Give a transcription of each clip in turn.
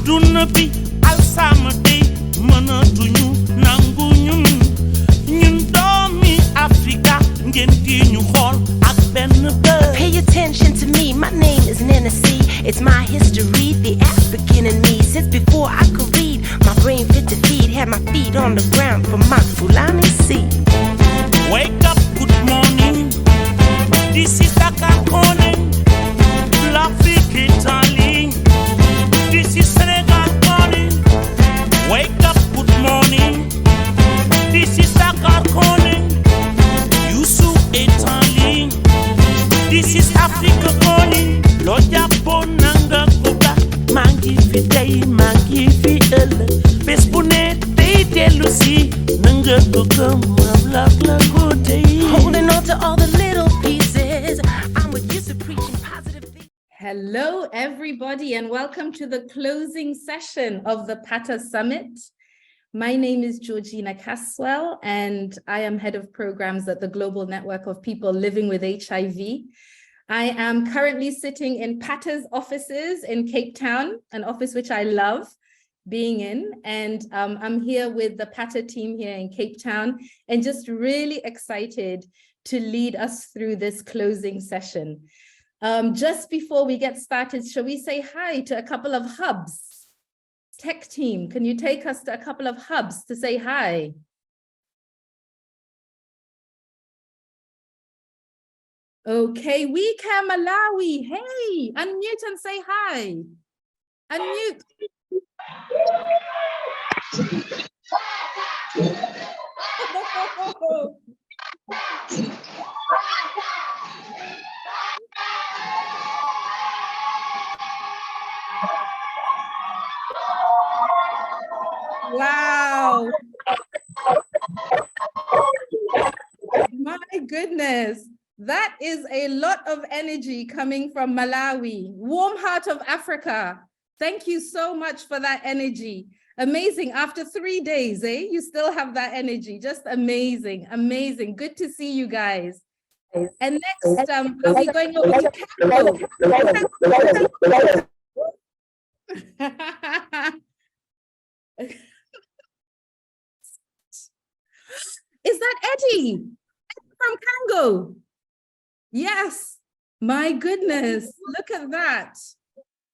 Aduna bi alsamadi mënatuñu nangu ñun doomi Afrika ngeen di ñu xool ak benn bët. Pay attention to me, my name is Nancy. It's my history, the African in me. Since before I could read, my brain fit to feed. Had my feet on the ground from my Fulani seed. Wake up, good morning. This is Dakar calling. L'Afrique Italie. This is Senegal calling. Wake up, good morning. This is Dakar calling. Yusuf Italie. This is Africa calling. Loja bonanga koba. Mangi fi day, mangi fi ëllëg. Bés bu ne day dellu si. Nanga ko gëm la ko day. Holding on to all the little pieces. I'm with you, so preaching positive things. Hello, everybody, and welcome to the closing session of the PATA Summit. My name is Georgina Caswell, and I am head of programs at the Global Network of People Living with HIV. I am currently sitting in PATA's offices in Cape Town, an office which I love being in, and I'm here with the PATA team here in Cape Town, and just really excited to lead us through this closing session. Just before we get started, shall we say hi to a couple of hubs? Tech team, can you take us to a couple of hubs to say hi? Okay, we can Malawi. Hey, unmute and say hi. Unmute. Wow. My goodness. That is a lot of energy coming from Malawi. Warm heart of Africa. Thank you so much for that energy. Amazing. After 3 days, you still have that energy. Just amazing. Amazing. Good to see you guys. And next, are we going over to Cairo? Is that Eddie from Congo? Yes. My goodness. Look at that.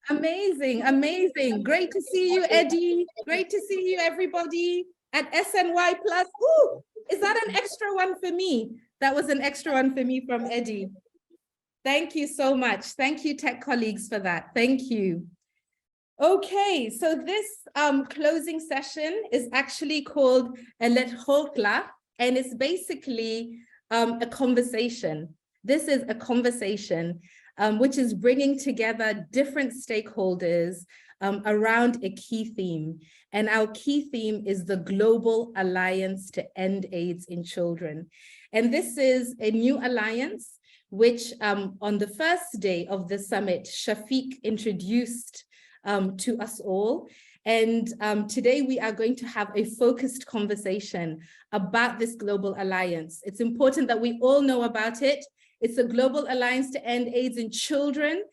Amazing, amazing. Great to see you, Eddie. Great to see you, everybody at SNY Plus. Ooh, is that an extra one for me? That was an extra one for me from Eddie. Thank you so much. Thank you, tech colleagues, for that. Thank you. Okay, so this closing session is actually called a Lekgotla, and it's basically a conversation. This is a conversation which is bringing together different stakeholders around a key theme. And our key theme is the Global Alliance to End AIDS in Children. And this is a new alliance, which on the first day of the summit, Shafiq introduced to us all. And today we are going to have a focused conversation about this Global Alliance. It's important that we all know about it. It's a Global Alliance to End AIDS in Children,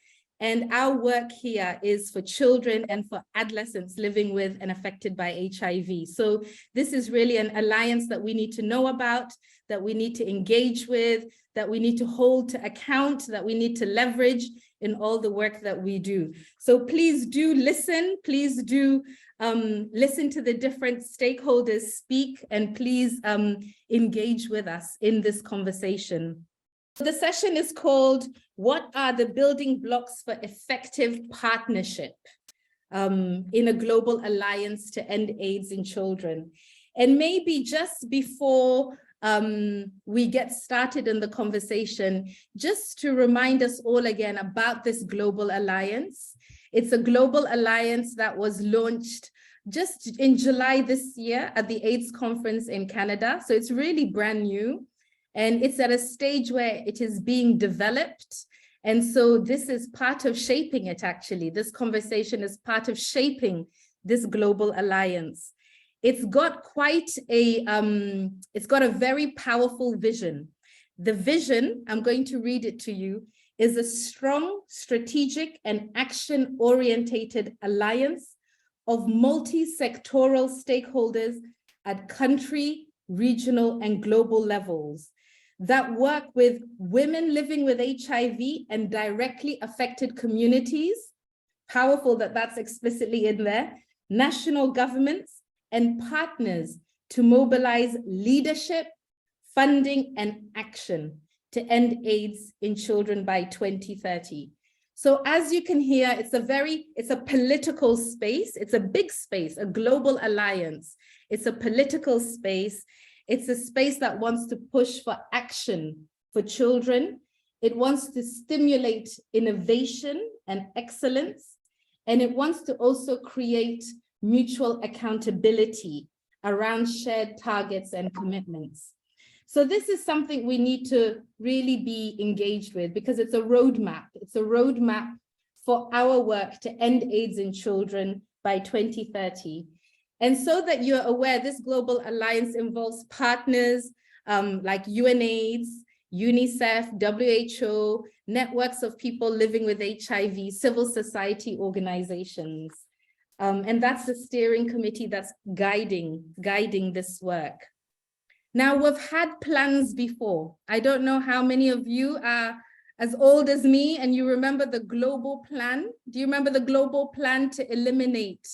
and our work here is for children and for adolescents living with and affected by HIV. So this is really an alliance that we need to know about, that we need to engage with, that we need to hold to account, that we need to leverage in all the work that we do. So please do listen, please do listen to the different stakeholders speak, and please engage with us in this conversation. The session is called, What are the Building Blocks for Effective Partnership in a Global Alliance to End AIDS in Children? And maybe just before we get started in the conversation, just to remind us all again about this Global Alliance. It's a Global Alliance that was launched just in July this year at the AIDS conference in Canada. So it's really brand new. And it's at a stage where it is being developed. And so this is part of shaping it, actually. This conversation is part of shaping this Global Alliance. It's got quite a, it's got a very powerful vision. The vision, I'm going to read it to you, is a strong, strategic, and action-orientated alliance of multi-sectoral stakeholders at country, regional, and global levels that work with women living with HIV and directly affected communities. Powerful that that's explicitly in there. National governments and partners to mobilize leadership, funding, and action to end AIDS in children by 2030. So as you can hear, it's a political space. It's a big space, a global alliance. It's a political space. It's a space that wants to push for action for children. It wants to stimulate innovation and excellence. And it wants to also create mutual accountability around shared targets and commitments. So this is something we need to really be engaged with because it's a roadmap. It's a roadmap for our work to end AIDS in children by 2030. And so that you're aware, this global alliance involves partners like UNAIDS, UNICEF, WHO, networks of people living with HIV, civil society organizations. And that's the steering committee that's guiding this work. Now, we've had plans before. I don't know how many of you are as old as me and you remember the global plan. Do you remember the global plan to eliminate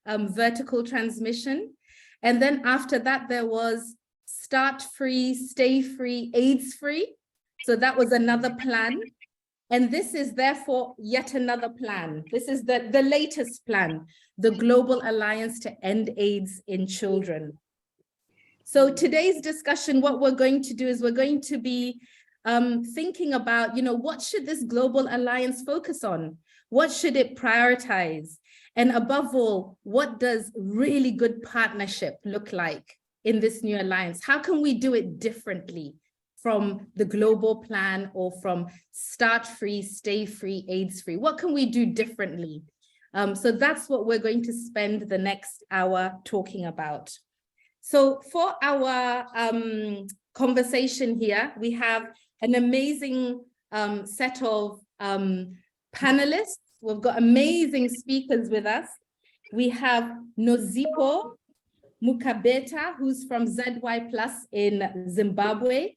vertical transmission? And then after that, there was start free, stay free, AIDS free. So that was another plan. And this is therefore yet another plan. This is the latest plan, the Global Alliance to End AIDS in Children. So today's discussion, what we're going to do is we're going to be thinking about, what should this global alliance focus on? What should it prioritize? And above all, what does really good partnership look like in this new alliance? How can we do it differently from the global plan or from start free, stay free, AIDS free? What can we do differently? So that's what we're going to spend the next hour talking about. So for our conversation here, we have an amazing set of panelists. We've got amazing speakers with us. We have Nozipho Mukabeta, who's from ZY Plus in Zimbabwe.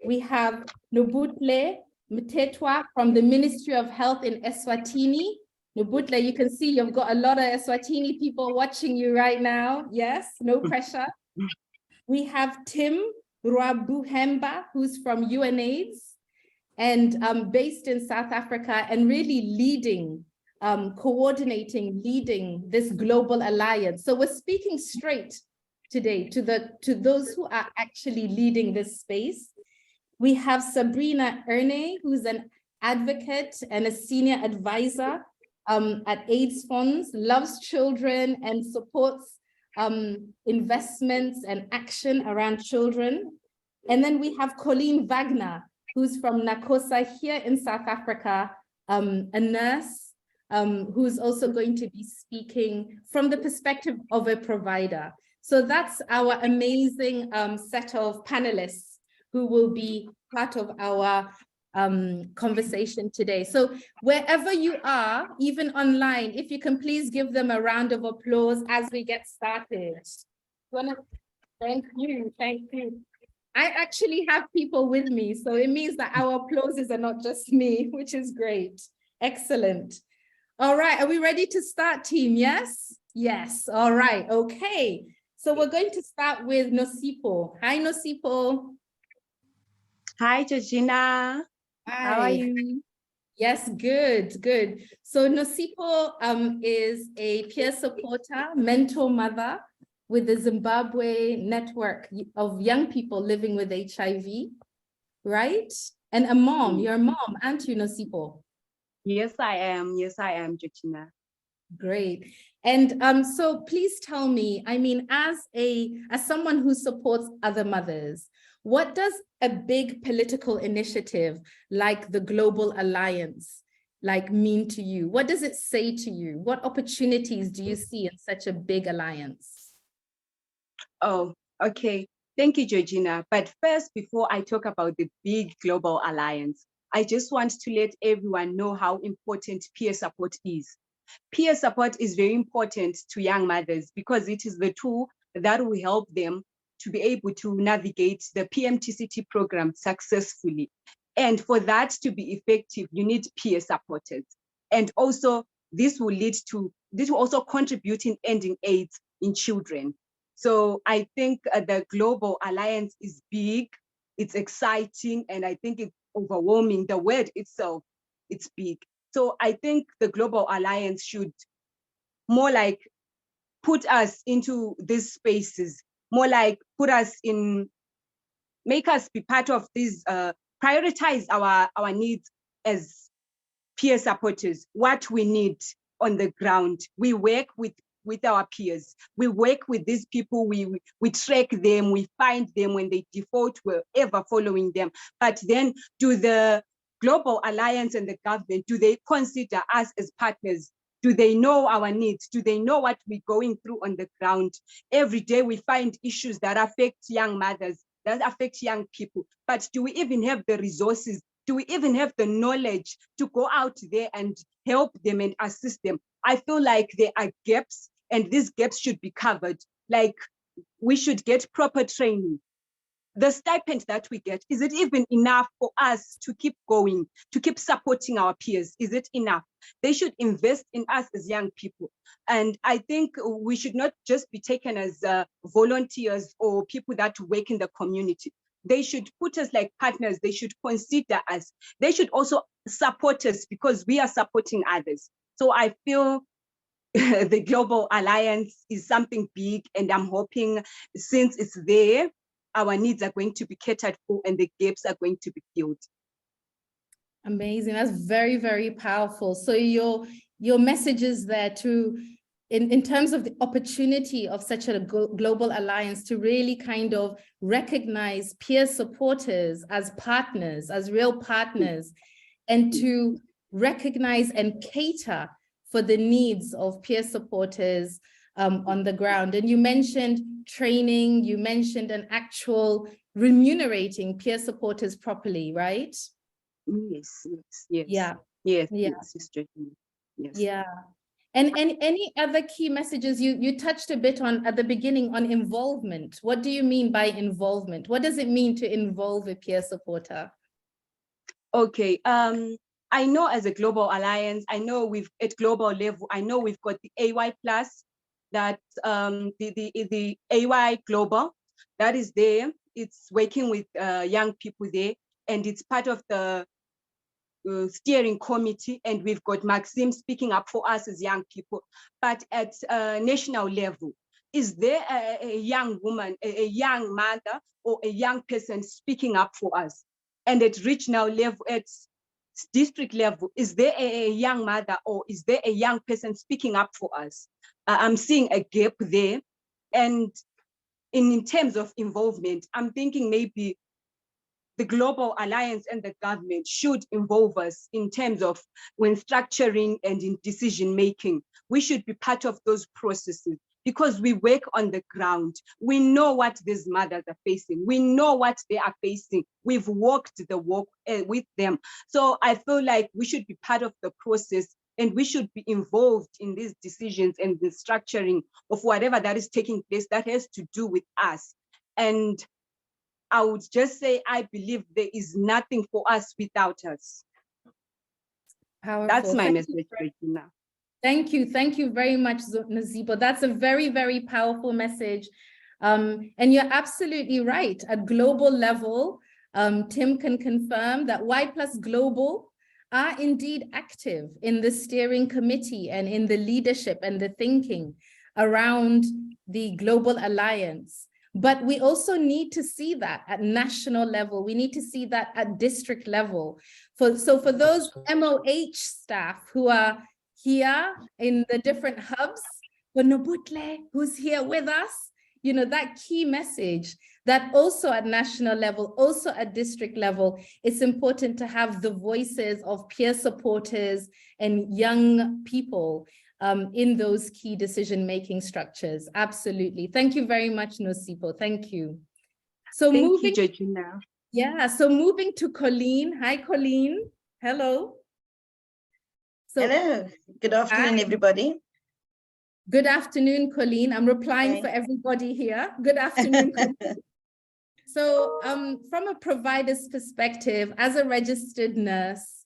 We have Nobutle Mtetwa from the Ministry of Health in Eswatini. Nobutle, you can see you've got a lot of Eswatini people watching you right now. Yes, no pressure. We have Tim Rwabuhemba, who's from UNAIDS and based in South Africa and really leading, coordinating, leading this global alliance. So we're speaking straight today to those who are actually leading this space. We have Sabrina Erne, who's an advocate and a senior advisor at AIDS Funds, loves children and supports investments and action around children. And then we have Colleen Wagner, who's from Nakosa here in South Africa, a nurse who's also going to be speaking from the perspective of a provider. So that's our amazing set of panelists who will be part of our conversation today. So wherever you are, even online, if you can please give them a round of applause as we get started. Thank you. I actually have people with me, so it means that our applauses are not just me, which is great. Excellent. All right, are we ready to start, team? Yes? Yes, all right, okay. So we're going to start with Nozipho. Hi, Nozipho. Hi, Georgina. Hi. How are you? Yes, good. So Nozipho is a peer supporter, mentor mother with the Zimbabwe network of young people living with HIV, right? And a mom, you're a mom, aren't you, Nozipho? Yes, I am, Georgina. Great. And so please tell me, I mean, as someone who supports other mothers, what does a big political initiative like the Global Alliance mean to you? What does it say to you? What opportunities do you see in such a big alliance? Oh, okay. Thank you, Georgina. But first, before I talk about the big global alliance, I just want to let everyone know how important peer support is. Peer support is very important to young mothers because it is the tool that will help them to be able to navigate the PMTCT program successfully. And for that to be effective, you need peer supporters. And also, this will also contribute in ending AIDS in children. So I think the Global Alliance is big, it's exciting, and I think it's overwhelming. The word itself, it's big. So I think the Global Alliance should more like put us into these spaces, more like make us be part of these, prioritize our needs as peer supporters, what we need on the ground. We work with our peers. We work with these people, we track them, we find them when they default, we're ever following them. But then do the Global Alliance and the government, do they consider us as partners? Do they know our needs? Do they know what we're going through on the ground? Every day we find issues that affect young mothers, that affect young people. But do we even have the resources? Do we even have the knowledge to go out there and help them and assist them? I feel like there are gaps, and these gaps should be covered. Like, we should get proper training. The stipend that we get, is it even enough for us to keep going, to keep supporting our peers? Is it enough? They should invest in us as young people. And I think we should not just be taken as volunteers or people that work in the community. They should put us like partners. They should consider us. They should also support us because we are supporting others. So I feel the Global Alliance is something big, and I'm hoping since it's there, our needs are going to be catered for and the gaps are going to be filled. Amazing. That's very, very powerful. So your message is there to, in terms of the opportunity of such a global alliance, to really kind of recognize peer supporters as partners, as real partners, and to recognize and cater for the needs of peer supporters on the ground. And you mentioned training, you mentioned an actual remunerating peer supporters properly, right? Yes. Yeah. Yes, Sister. Yes. Yeah. And any other key messages you touched a bit on at the beginning on involvement? What do you mean by involvement? What does it mean to involve a peer supporter? Okay. I know as a Global Alliance, I know at global level, I know we've got the AY Plus, that the AY Global, that is there. It's working with young people there, and it's part of the steering committee, and we've got Maxime speaking up for us as young people. But at national level, is there a young woman, a young mother, or a young person speaking up for us? And at regional level, at district level, is there a young mother or is there a young person speaking up for us? I'm seeing a gap there. And in terms of involvement, I'm thinking maybe the Global Alliance and the government should involve us in terms of when structuring and in decision making. We should be part of those processes because we work on the ground. We know what these mothers are facing. We know what they are facing. We've walked the walk with them. So I feel like we should be part of the process, and we should be involved in these decisions and the structuring of whatever that is taking place that has to do with us. And I would just say, I believe there is nothing for us without us. Powerful. That's my message, Regina. Thank you. Thank you very much, Nosipo. That's a very, very powerful message. And you're absolutely right. At global level, Tim can confirm that Y+ Global are indeed active in the steering committee and in the leadership and the thinking around the Global Alliance. But we also need to see that at national level. We need to see that at district level. So for those MOH staff who are here in the different hubs, for Nobutle, who's here with us, you know, that key message that also at national level, also at district level, it's important to have the voices of peer supporters and young people in those key decision-making structures. Absolutely. Thank you very much, Nosipo. Thank you. So Thank you, Georgina. Yeah, so moving to Colleen. Hi, Colleen. Hello. Hello, good afternoon, Hi. everybody. Good afternoon, Colleen. I'm replying for everybody here. Good afternoon, Colleen. So from a provider's perspective, as a registered nurse,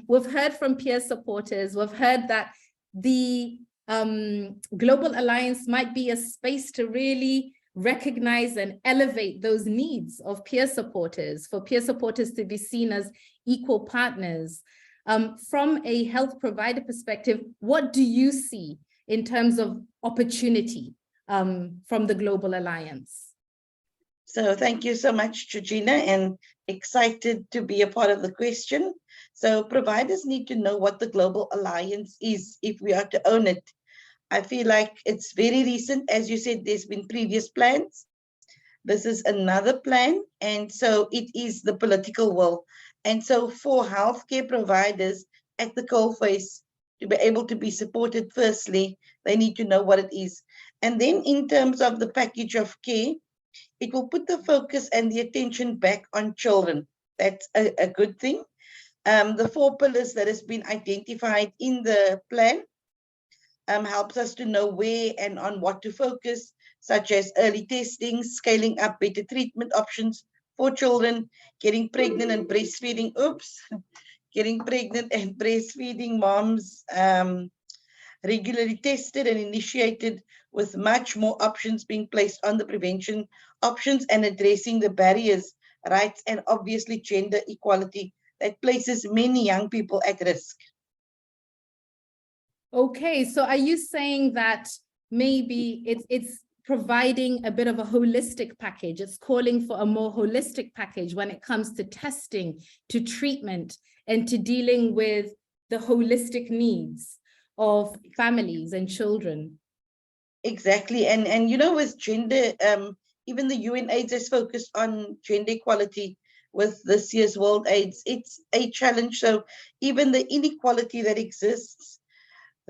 we've heard from peer supporters, we've heard that the Global Alliance might be a space to really recognize and elevate those needs of peer supporters, for peer supporters to be seen as equal partners. From a health provider perspective, what do you see in terms of opportunity from the Global Alliance? So thank you so much, Georgina, and excited to be a part of the question. So providers need to know what the Global Alliance is if we are to own it. I feel like it's very recent. As you said, there's been previous plans. This is another plan. And so it is the political will. And so for healthcare providers at the coalface to be able to be supported, firstly, they need to know what it is. And then in terms of the package of care, it will put the focus and the attention back on children. That's a good thing. The 4 pillars that has been identified in the plan helps us to know where and on what to focus, such as early testing, scaling up better treatment options for children, getting pregnant and breastfeeding, getting pregnant and breastfeeding moms regularly tested and initiated, with much more options being placed on the prevention options and addressing the barriers, rights, and obviously gender equality that places many young people at risk. Okay, so are you saying that maybe it's providing a bit of a holistic package? It's calling for a more holistic package when it comes to testing, to treatment, and to dealing with the holistic needs of families and children. Exactly. And you know, with gender, even the UNAIDS has focused on gender equality with this year's World AIDS. It's a challenge. So even the inequality that exists,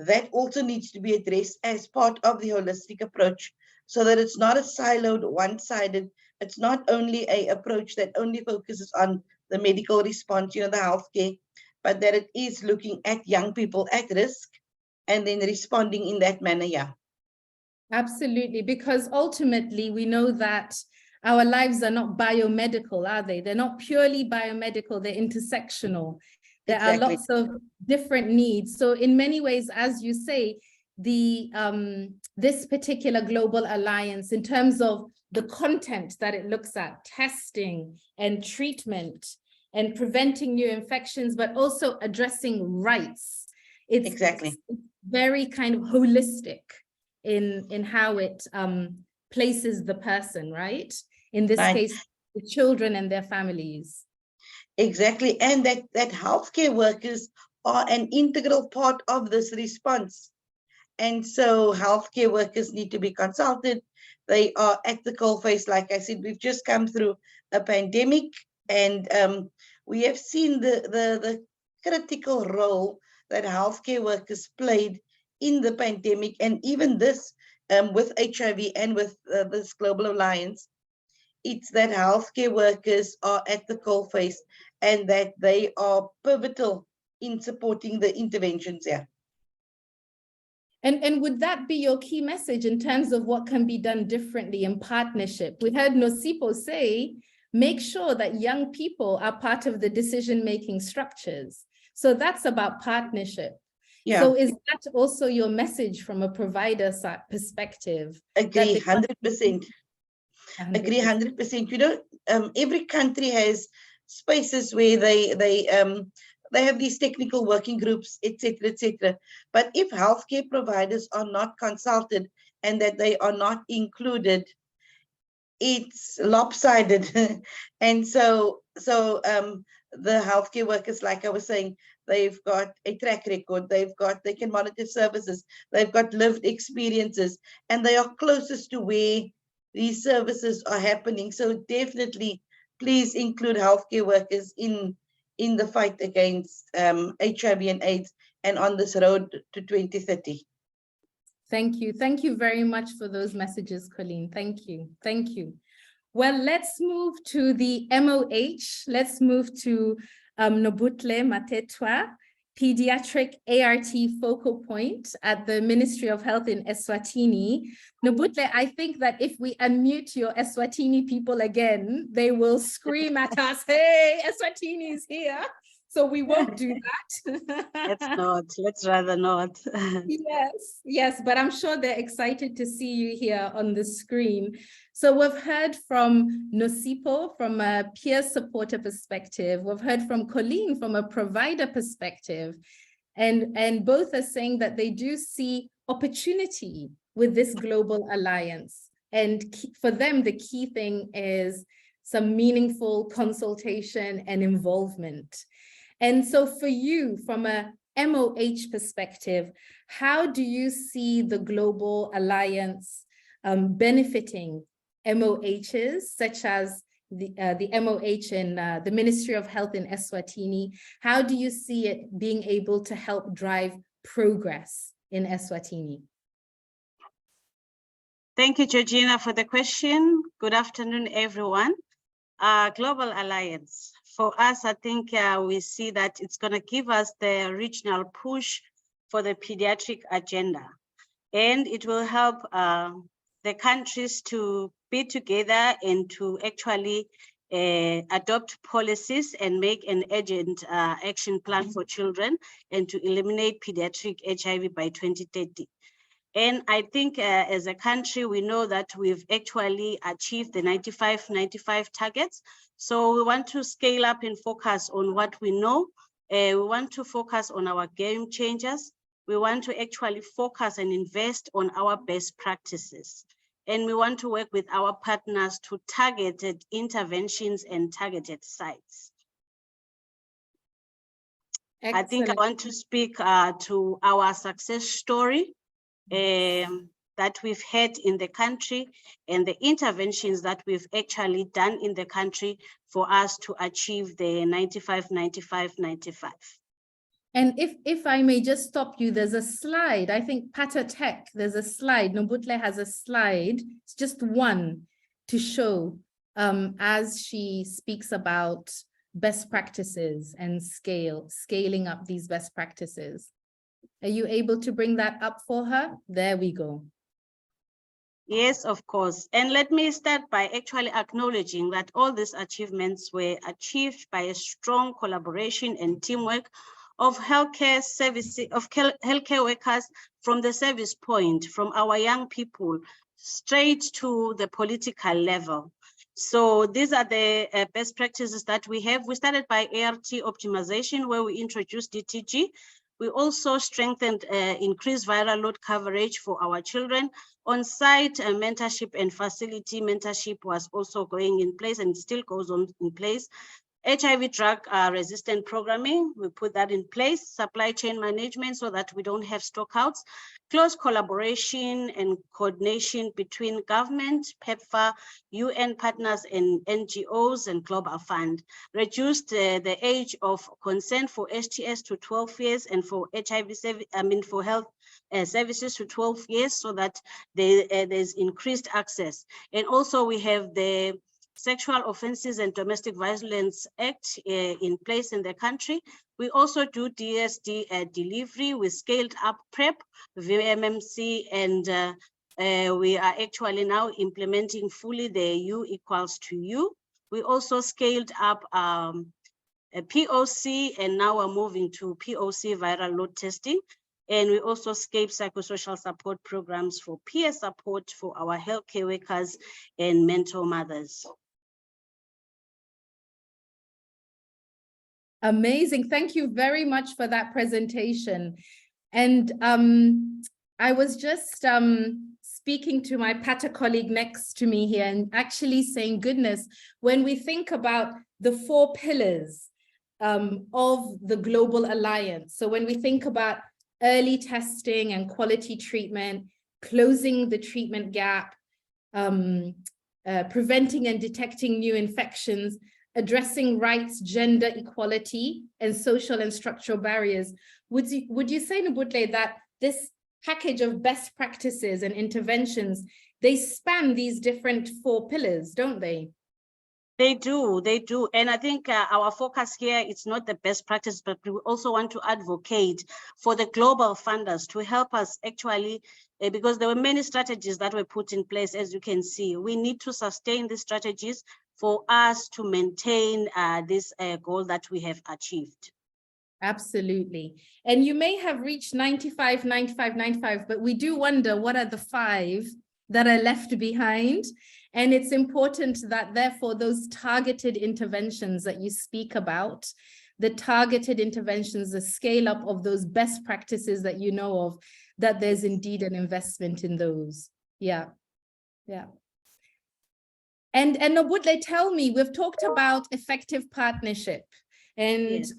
that also needs to be addressed as part of the holistic approach, so that it's not a siloed, one-sided. It's not only an approach that only focuses on the medical response, you know, the healthcare, but that it is looking at young people at risk and then responding in that manner. Yeah. Absolutely, because ultimately we know that our lives are not biomedical, are they? They're not purely biomedical, they're intersectional. There Exactly. are lots of different needs. So in many ways, as you say, the this particular Global Alliance, in terms of the content that it looks at, testing and treatment and preventing new infections, but also addressing rights. It's Exactly. very kind of holistic in how it places the person, right? In this case, the children and their families. Exactly. And that healthcare workers are an integral part of this response. And so healthcare workers need to be consulted. They are at the coalface. Like I said, we've just come through a pandemic, and we have seen the critical role that healthcare workers played in the pandemic, and even this with HIV and with this Global Alliance. It's that healthcare workers are at the coalface and that they are pivotal in supporting the interventions here. And would that be your key message in terms of what can be done differently in partnership? We heard Nosipo say, make sure that young people are part of the decision-making structures. So that's about partnership. Yeah. So is that also your message from a provider perspective? Agree, 100%. Agree, 100%. You know, every country has spaces where they have these technical working groups, etc., etc. But if healthcare providers are not consulted and that they are not included, it's lopsided. And so the healthcare workers, like I was saying, they've got a track record, they can monitor services, they've got lived experiences, and they are closest to where these services are happening. So definitely, please include healthcare workers in the fight against HIV and AIDS and on this road to 2030. Thank you. Thank you very much for those messages, Colleen. Thank you. Thank you. Well, let's move to the MOH. Let's move to Nobutle Matetwa. pediatric ART focal point at the Ministry of Health in Eswatini. Nobutle, I think that if we unmute your Eswatini people again, they will scream at us, hey, Eswatini is here. So we won't do that. Let's rather not. Yes, but I'm sure they're excited to see you here on the screen. So we've heard from Nosipo from a peer supporter perspective. We've heard from Colleen from a provider perspective. And both are saying that they do see opportunity with this global alliance. And for them, the key thing is some meaningful consultation and involvement. And so for you, from a MOH perspective, how do you see the Global Alliance benefiting MOHs, such as the MOH in the Ministry of Health in Eswatini? How do you see it being able to help drive progress in Eswatini? Thank you, Georgina, for the question. Good afternoon, everyone. Global Alliance. For us, I think we see that it's going to give us the regional push for the pediatric agenda. And it will help the countries to be together and to actually adopt policies and make an urgent action plan for children and to eliminate pediatric HIV by 2030. And I think as a country, we know that we've actually achieved the 95 targets. So we want to scale up and focus on what we know. We want to focus on our game changers. We want to actually focus and invest on our best practices. And we want to work with our partners to targeted interventions and targeted sites. Excellent. I think I want to speak to our success story that we've had in the country and the interventions that we've actually done in the country for us to achieve the 95. And if I may just stop you, there's a slide. I think Pata Tech, there's a slide. Nobutle has a slide. It's just one to show as she speaks about best practices and scaling up these best practices. Are you able to bring that up for her? There we go. Yes, of course. And let me start by actually acknowledging that all these achievements were achieved by a strong collaboration and teamwork of healthcare services, of healthcare workers from the service point, from our young people, straight to the political level. So these are the best practices that we have. We started by ART optimization, where we introduced DTG. We also strengthened increased viral load coverage for our children. On-site mentorship and facility mentorship was also going in place and still goes on in place. HIV drug resistant programming, we put that in place. Supply chain management so that we don't have stockouts. Close collaboration and coordination between government, PEPFAR, UN partners and NGOs and Global Fund. Reduced the age of consent for STS to 12 years and for HIV, for health services to 12 years so that there's increased access. And also we have the Sexual Offences and Domestic Violence Act in place in the country. We also do DSD delivery. We scaled up PrEP, VMMC, and we are actually now implementing fully the U equals to U. We also scaled up a POC, and now we're moving to POC viral load testing. And we also scaled psychosocial support programs for peer support for our healthcare workers and mentor mothers. Amazing. Thank you very much for that presentation. And I was just speaking to my PATA colleague next to me here and actually saying, goodness, when we think about the 4 pillars of the Global Alliance, so when we think about early testing and quality treatment, closing the treatment gap, preventing and detecting new infections, addressing rights, gender equality, and social and structural barriers. Would you say, Nobutle, that this package of best practices and interventions, they span these different 4 pillars, don't they? They do. And I think our focus here, it's not the best practice, but we also want to advocate for the global funders to help us actually, because there were many strategies that were put in place, as you can see. We need to sustain these strategies for us to maintain this goal that we have achieved. Absolutely. And you may have reached 95, 95, 95, but we do wonder what are the 5 that are left behind. And it's important that therefore those targeted interventions that you speak about, the targeted interventions, the scale up of those best practices that you know of, that there's indeed an investment in those. Yeah. And Nobudle, tell me, we've talked about effective partnership. And Yes.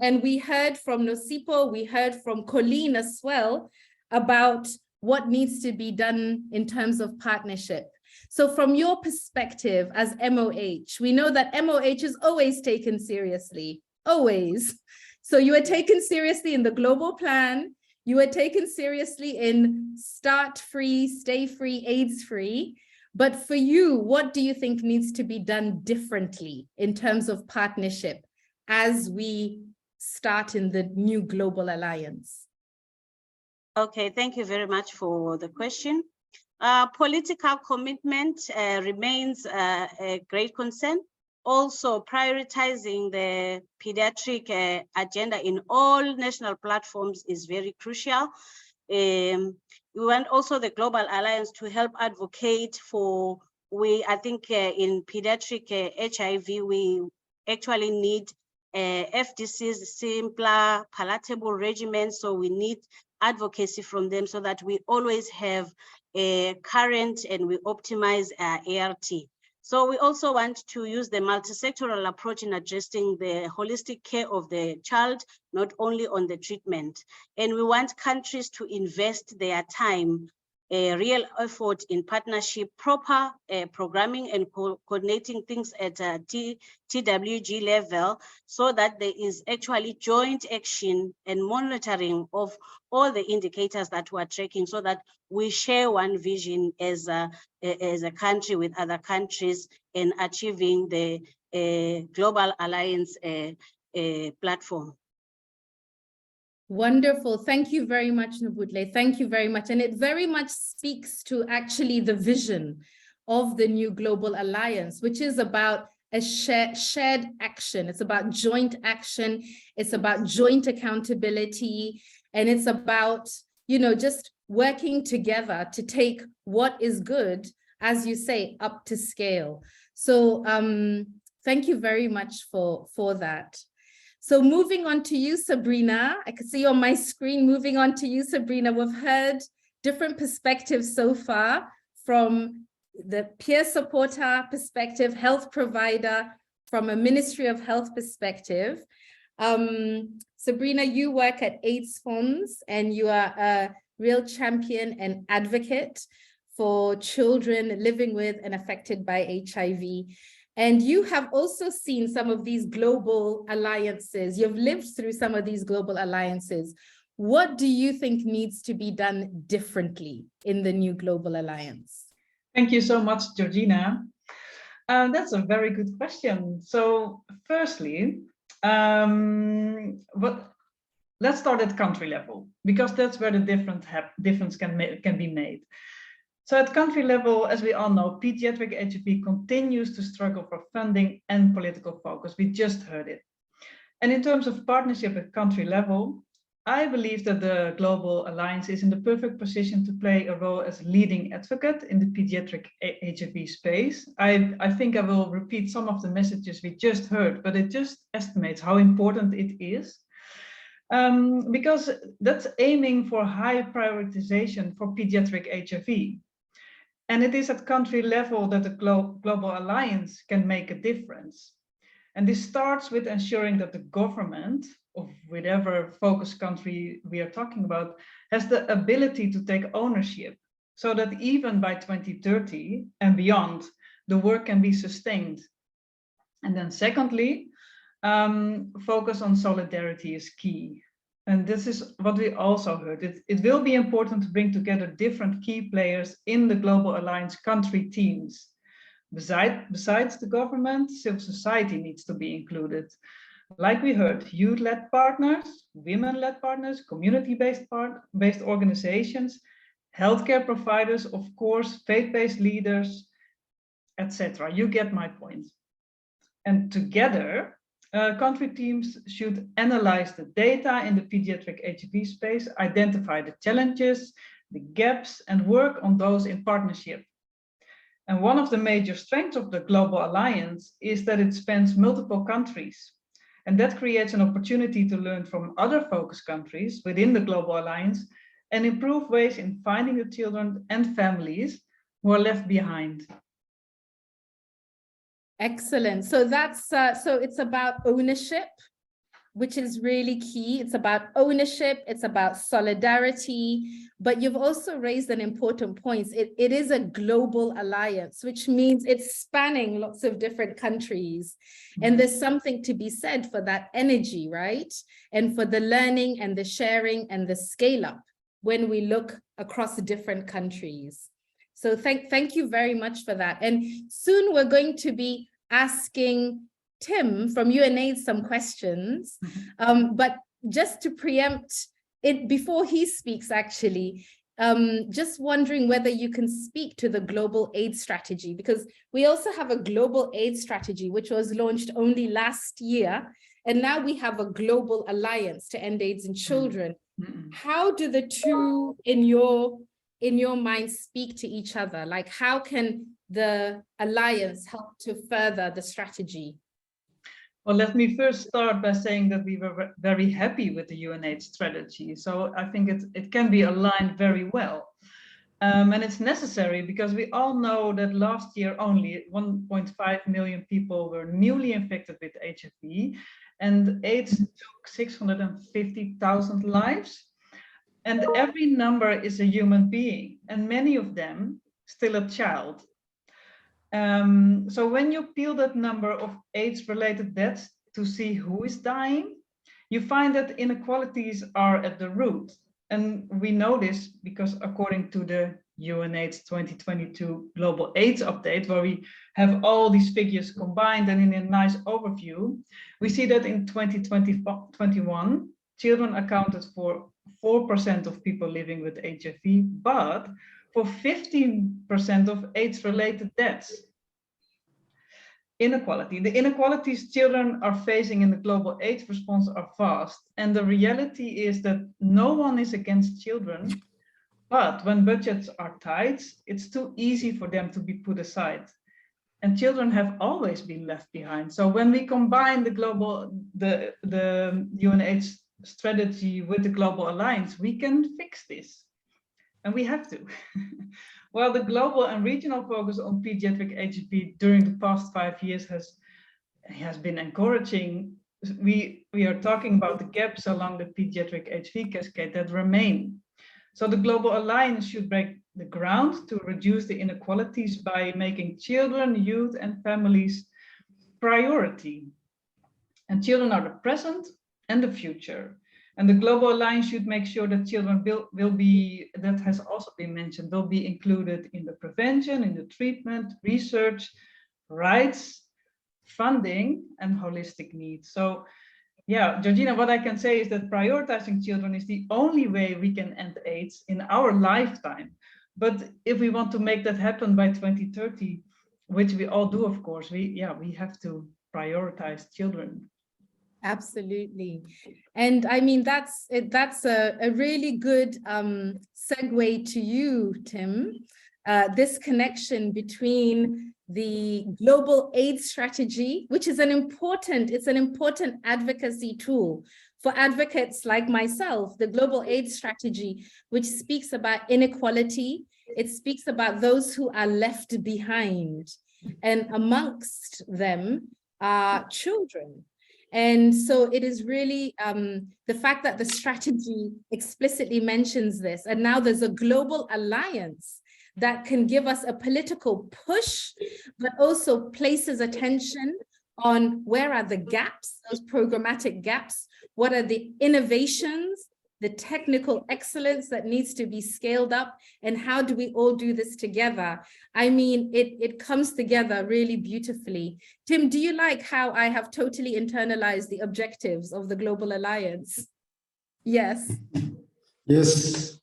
And we heard from Nosipo, we heard from Colleen as well about what needs to be done in terms of partnership. So from your perspective as MOH, we know that MOH is always taken seriously, always. So you were taken seriously in the global plan, you were taken seriously in start free, stay free, AIDS free. But for you, what do you think needs to be done differently in terms of partnership as we start in the new global alliance? Okay, thank you very much for the question. Political commitment remains a great concern. Also, prioritizing the pediatric agenda in all national platforms is very crucial. We want also the Global Alliance to help advocate for, I think in pediatric HIV, we actually need FDC's simpler, palatable regimens. So we need advocacy from them so that we always have a current and we optimize ART. So we also want to use the multi-sectoral approach in addressing the holistic care of the child, not only on the treatment. And we want countries to invest their time, real effort in partnership, proper programming and coordinating things at TWG level, so that there is actually joint action and monitoring of all the indicators that we're tracking, so that we share one vision as a country with other countries in achieving the Global Alliance platform. Wonderful. Thank you very much, Nobudle. Thank you very much. And it very much speaks to actually the vision of the new Global Alliance, which is about a shared action. It's about joint action. It's about joint accountability. And it's about, you know, just working together to take what is good, as you say, up to scale. So thank you very much for that. So moving on to you, Sabrina, I can see on my screen, moving on to you, Sabrina, we've heard different perspectives so far from the peer supporter perspective, health provider, from a Ministry of Health perspective. Sabrina, you work at AIDS Funds and you are a real champion and advocate for children living with and affected by HIV. And you have also seen some of these global alliances. You've lived through some of these global alliances. What do you think needs to be done differently in the new global alliance? Thank you so much, Georgina. That's a very good question. So firstly, let's start at country level, because that's where the difference can be made. So at country level, as we all know, pediatric HIV continues to struggle for funding and political focus. We just heard it. And in terms of partnership at country level, I believe that the Global Alliance is in the perfect position to play a role as leading advocate in the pediatric HIV space. I think I will repeat some of the messages we just heard, but it just estimates how important it is. Because that's aiming for high prioritization for pediatric HIV. And it is at country level that the Global Alliance can make a difference. And this starts with ensuring that the government of whatever focus country we are talking about has the ability to take ownership, so that even by 2030 and beyond, the work can be sustained. And then secondly, focus on solidarity is key. And this is what we also heard. It will be important to bring together different key players in the Global Alliance country teams. Besides the government, civil society needs to be included. Like we heard, youth-led partners, women-led partners, community-based organizations, healthcare providers, of course, faith-based leaders, etc. You get my point. And together, country teams should analyze the data in the pediatric HIV space, identify the challenges, the gaps, and work on those in partnership. And one of the major strengths of the Global Alliance is that it spans multiple countries. And that creates an opportunity to learn from other focus countries within the Global Alliance and improve ways in finding the children and families who are left behind. Excellent. So that's so it's about ownership, which is really key. It's about ownership, it's about solidarity, but you've also raised an important point. It is a global alliance, which means it's spanning lots of different countries. And there's something to be said for that energy, right? And for the learning and the sharing and the scale up when we look across different countries. So thank you very much for that. And soon we're going to be asking Tim from UNAIDS some questions, but just to preempt it before he speaks, actually, just wondering whether you can speak to the global AIDS strategy, because we also have a global AIDS strategy, which was launched only last year. And now we have a global alliance to end AIDS in children. How do the two in your mind speak to each other? Like, how can the alliance help to further the strategy? Well, let me first start by saying that we were very happy with the UNAIDS strategy. So I think it can be aligned very well. And it's necessary because we all know that last year only 1.5 million people were newly infected with HIV, and AIDS took 650,000 lives. And every number is a human being, and many of them still a child. So when you peel that number of AIDS-related deaths to see who is dying, you find that inequalities are at the root. And we know this because according to the UNAIDS 2022 Global AIDS Update, where we have all these figures combined and in a nice overview, we see that in 2021, children accounted for 4% of people living with HIV, but for 15% of AIDS-related deaths. Inequality. The inequalities children are facing in the global AIDS response are vast. And the reality is that no one is against children, but when budgets are tight, it's too easy for them to be put aside. And children have always been left behind. So when we combine the UNAIDS strategy with the Global Alliance, we can fix this. And we have to. While the global and regional focus on pediatric HIV during the past 5 years has been encouraging, we are talking about the gaps along the pediatric HIV cascade that remain. So the Global Alliance should break the ground to reduce the inequalities by making children, youth, and families priority. And children are the present and the future. And the Global Alliance should make sure that children will be, that has also been mentioned, will be included in the prevention, in the treatment, research, rights, funding, and holistic needs. So yeah, Georgina, what I can say is that prioritizing children is the only way we can end AIDS in our lifetime. But if we want to make that happen by 2030, which we all do, of course, we have to prioritize children. Absolutely. And I mean, that's a really good segue to you, Tim, this connection between the global AIDS strategy, which is an important advocacy tool for advocates like myself, the global AIDS strategy, which speaks about inequality. It speaks about those who are left behind, and amongst them are children. And so it is really the fact that the strategy explicitly mentions this, and now there's a global alliance that can give us a political push, but also places attention on where are the gaps, those programmatic gaps, what are the innovations the technical excellence that needs to be scaled up, and how do we all do this together? I mean, it comes together really beautifully. Tim, do you like how I have totally internalized the objectives of the Global Alliance? Yes. Yes.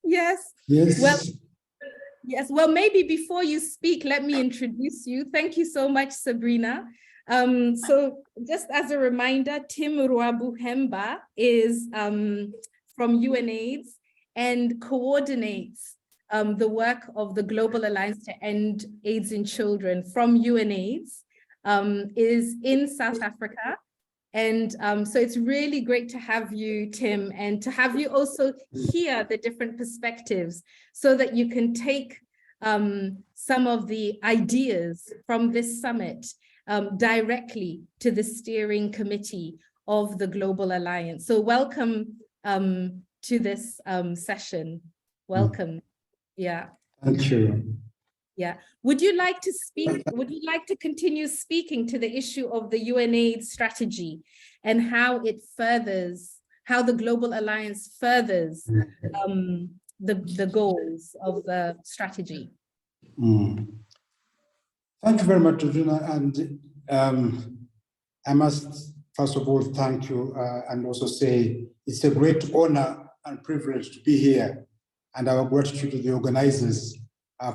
Yes. Yes. Well, yes. Well, maybe before you speak, let me introduce you. Thank you so much, Sabrina. So just as a reminder, Tim Ruabuhemba is from UNAIDS and coordinates the work of the Global Alliance to End AIDS in Children from UNAIDS, is in South Africa. And so it's really great to have you, Tim, and to have you also hear the different perspectives so that you can take some of the ideas from this summit directly to the steering committee of the Global Alliance. So welcome to this session. Welcome. Yeah. Thank you. Yeah. Would you like to speak? Would you like to continue speaking to the issue of the UNAIDS strategy and how it furthers, how the Global Alliance furthers the goals of the strategy? Thank you very much, Georgina. And I must, first of all, thank you and also say it's a great honor and privilege to be here, and our gratitude to the organizers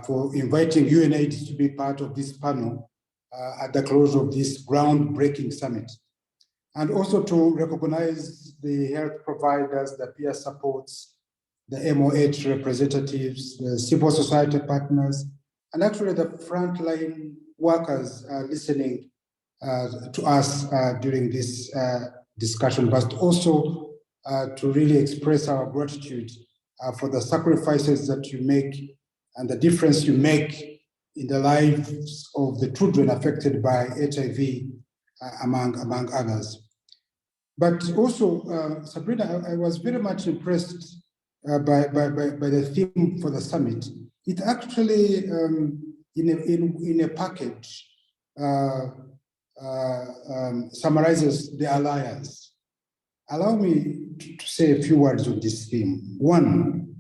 for inviting UNAIDS to be part of this panel at the close of this groundbreaking summit. And also to recognize the health providers, the peer supports, the MOH representatives, the civil society partners, and actually the frontline workers listening to us during this discussion, but also to really express our gratitude for the sacrifices that you make and the difference you make in the lives of the children affected by HIV, among others. But also, Sabrina, I was very much impressed by the theme for the summit. It actually, in a package, summarizes the alliance. Allow me to say a few words on this theme. One,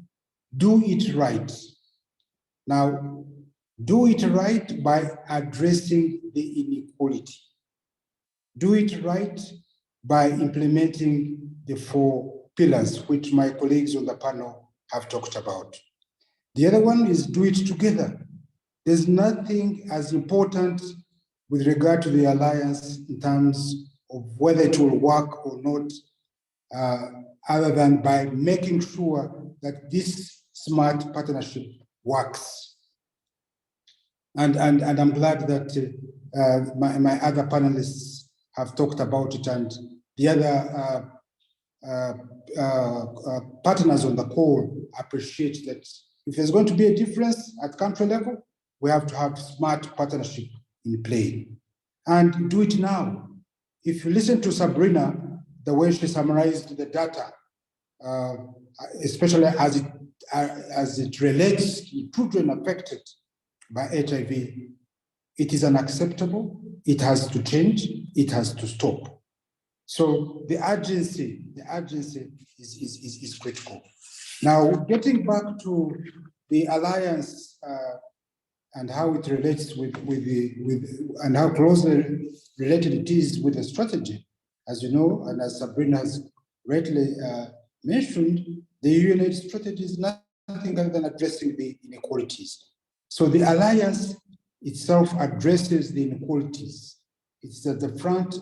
do it right. Now, do it right by addressing the inequality. Do it right by implementing the 4 pillars, which my colleagues on the panel have talked about. The other one is do it together. There's nothing as important with regard to the alliance in terms of whether it will work or not, other than by making sure that this smart partnership works. And I'm glad that my other panelists have talked about it, and the other partners on the call appreciate that if there's going to be a difference at country level, we have to have smart partnership in play. And do it now. If you listen to Sabrina, the way she summarized the data, especially as it relates to children affected by HIV, it is unacceptable, it has to change, it has to stop. So the urgency is critical. Now, getting back to the alliance and how it relates and how closely related it is with the strategy, as you know, and as Sabrina has rightly mentioned, the UNAIDS strategy is nothing other than addressing the inequalities. So the alliance itself addresses the inequalities. It's at the front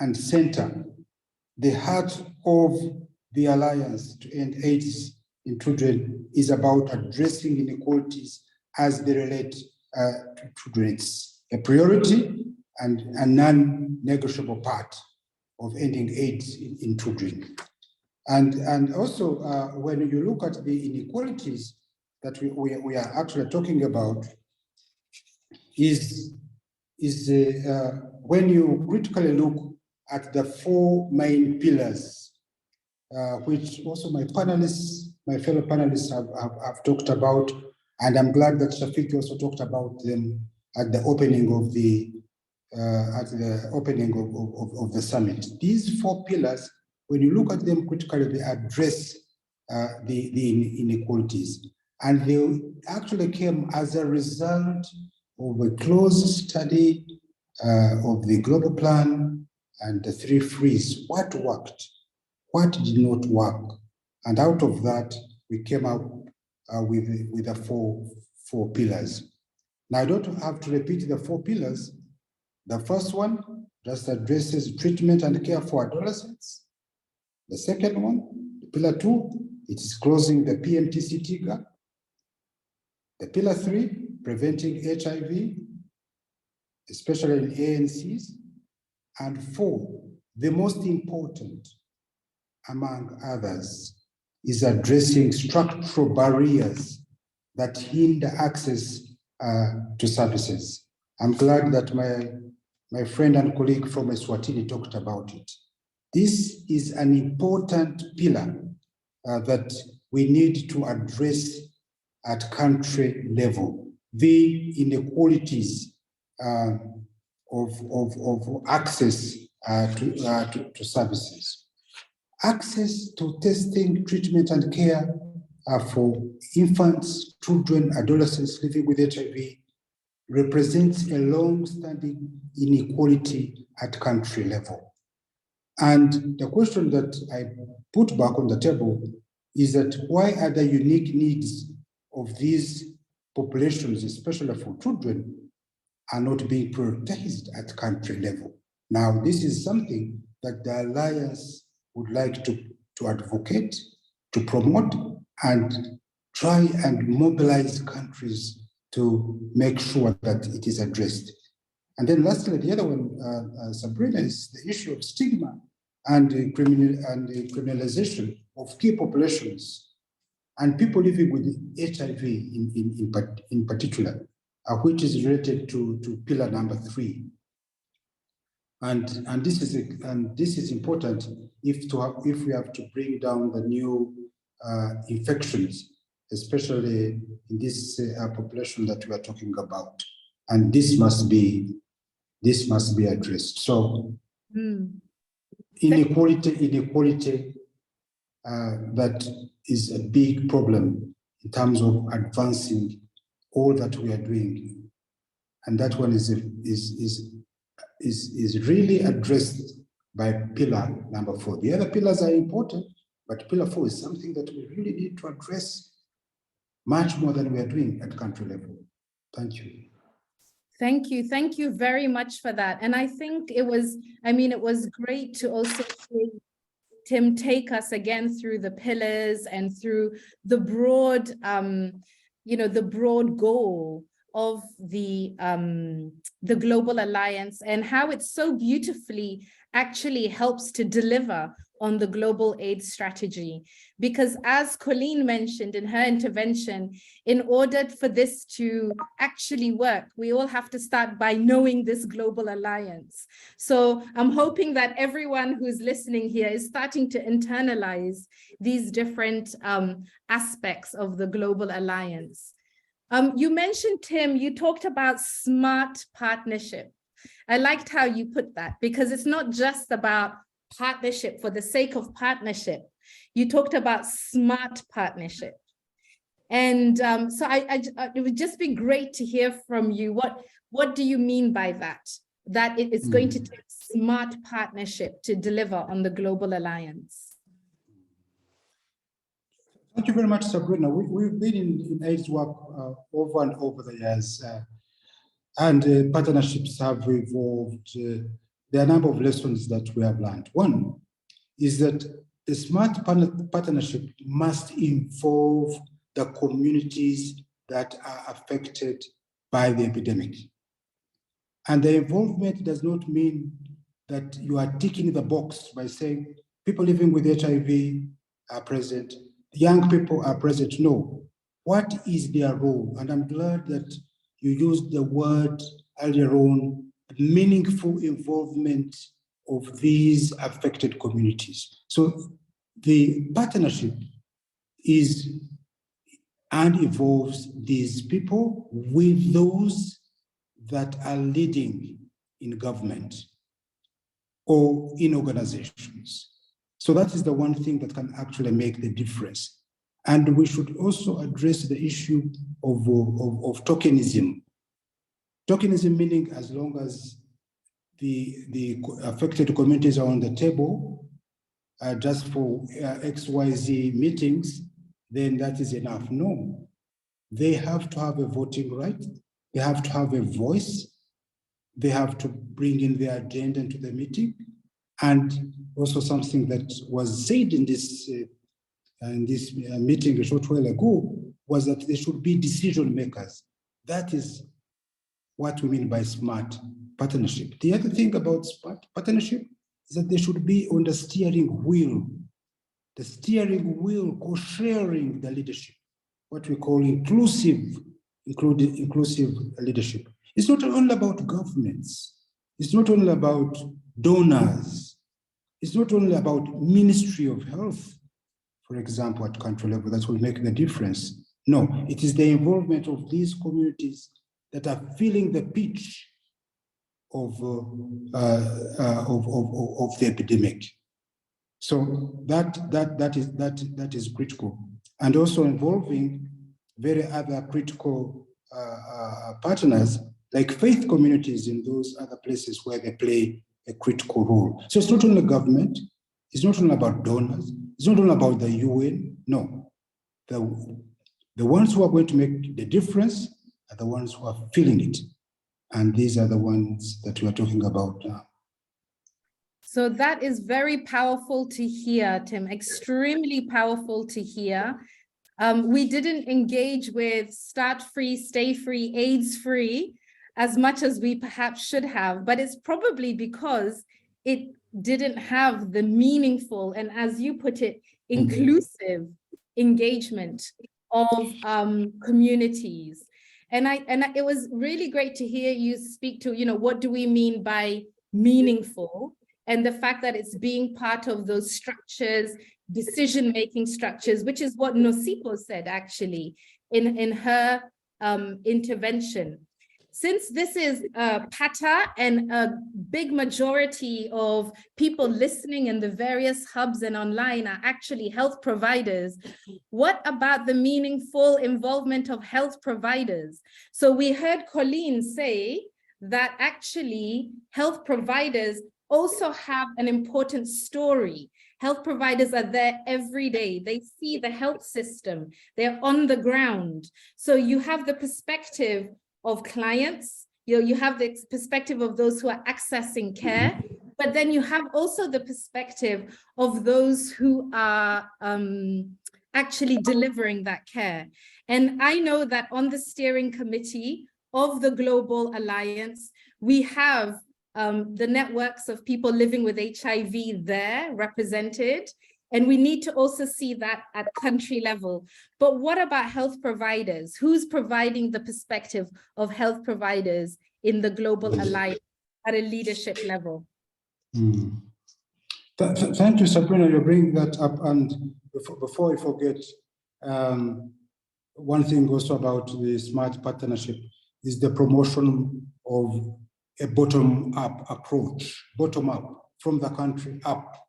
and center. The heart of the alliance to end AIDS in children is about addressing inequalities as they relate to children. It's a priority and a non-negotiable part of ending AIDS in children. And also, when you look at the inequalities that we are actually talking about, is when you critically look at the 4 main pillars, which also my fellow panelists have talked about, and I'm glad that Shafiki also talked about them at the opening of the summit. These 4 pillars, when you look at them critically, they address the inequalities. And they actually came as a result of a close study of the global plan and the 3 frees. What worked? What did not work? And out of that, we came up with the four pillars. Now, I don't have to repeat the 4 pillars. The first one just addresses treatment and care for adolescents. The second one, pillar 2, it is closing the PMTCT gap. The pillar 3, preventing HIV, especially in ANCs. And 4, the most important, among others, is addressing structural barriers that hinder access to services. I'm glad that my friend and colleague from Eswatini talked about it. This is an important pillar that we need to address at country level. The inequalities of access to services. Access to testing, treatment, and care for infants, children, adolescents living with HIV represents a long-standing inequality at country level. And the question that I put back on the table is that why are the unique needs of these populations, especially for children, are not being prioritized at country level? Now, this is something that the Alliance would like to advocate, to promote, and try and mobilize countries to make sure that it is addressed. And then lastly, the other one, Sabrina, is the issue of stigma and the criminalization of key populations and people living with HIV in particular, which is related to pillar number 3. And this is important if we have to bring down the new infections, especially in this population that we are talking about. And this must be addressed. So inequality that is a big problem in terms of advancing all that we are doing, and that one is really addressed by pillar number 4. The other pillars are important, but pillar 4 is something that we really need to address much more than we are doing at country level. Thank you. Thank you very much for that. And I think it was great to also see Tim take us again through the pillars and through the broad, the broad goal of the Global Alliance and how it so beautifully actually helps to deliver on the global AIDS strategy. Because as Colleen mentioned in her intervention, in order for this to actually work, we all have to start by knowing this Global Alliance. So I'm hoping that everyone who's listening here is starting to internalize these different aspects of the Global Alliance. You mentioned, Tim, you talked about smart partnership. I liked how you put that, because it's not just about partnership for the sake of partnership. You talked about smart partnership. And so it would just be great to hear from you. What do you mean by that? That it is going to take smart partnership to deliver on the Global Alliance? Thank you very much, Sabrina. We've been in AIDS work over and over the years, and partnerships have evolved. There are a number of lessons that we have learned. One is that the smart partnership must involve the communities that are affected by the epidemic. And the involvement does not mean that you are ticking the box by saying people living with HIV are present, young people are present. No. What is their role? And I'm glad that you used the word earlier on, meaningful involvement of these affected communities. So the partnership is and involves these people with those that are leading in government or in organizations. So that is the one thing that can actually make the difference. And we should also address the issue of tokenism. Tokenism meaning as long as the affected communities are on the table just for XYZ meetings, then that is enough. No, they have to have a voting right. They have to have a voice. They have to bring in their agenda into the meeting. And also something that was said in this meeting a short while ago was that they should be decision makers. That is what we mean by smart partnership. The other thing about smart partnership is that they should be on the steering wheel. The steering wheel co-sharing the leadership, what we call inclusive leadership. It's not only about governments. It's not only about donors. It's not only about Ministry of Health, for example, at country level, that will make the difference. No, it is the involvement of these communities that are feeling the pitch of the epidemic. So that is critical, and also involving very other critical partners like faith communities in those other places where they play a critical role. So it's not only government, it's not only about donors, it's not only about the UN. No, the ones who are going to make the difference are the ones who are feeling it, and these are the ones that we are talking about now. So that is very powerful to hear, Tim, extremely powerful to hear. We didn't engage with start free, stay free, AIDS free as much as we perhaps should have, but it's probably because it didn't have the meaningful and, as you put it, inclusive engagement of communities. And it was really great to hear you speak to, what do we mean by meaningful? And the fact that it's being part of those structures, decision-making structures, which is what Nosipo said actually in her intervention. Since this is Pata and a big majority of people listening in the various hubs and online are actually health providers, what about the meaningful involvement of health providers? So we heard Colleen say that actually health providers also have an important story. Health providers are there every day. They see the health system. They're on the ground. So you have the perspective of clients, you have the perspective of those who are accessing care, but then you have also the perspective of those who are actually delivering that care. And I know that on the steering committee of the Global Alliance, we have the networks of people living with HIV there represented, and we need to also see that at country level. But what about health providers? Who's providing the perspective of health providers in the Global Alliance at a leadership level? Thank you, Sabrina, you bring that up. And before I forget, one thing also about the smart partnership is the promotion of a bottom-up approach, bottom-up, from the country up,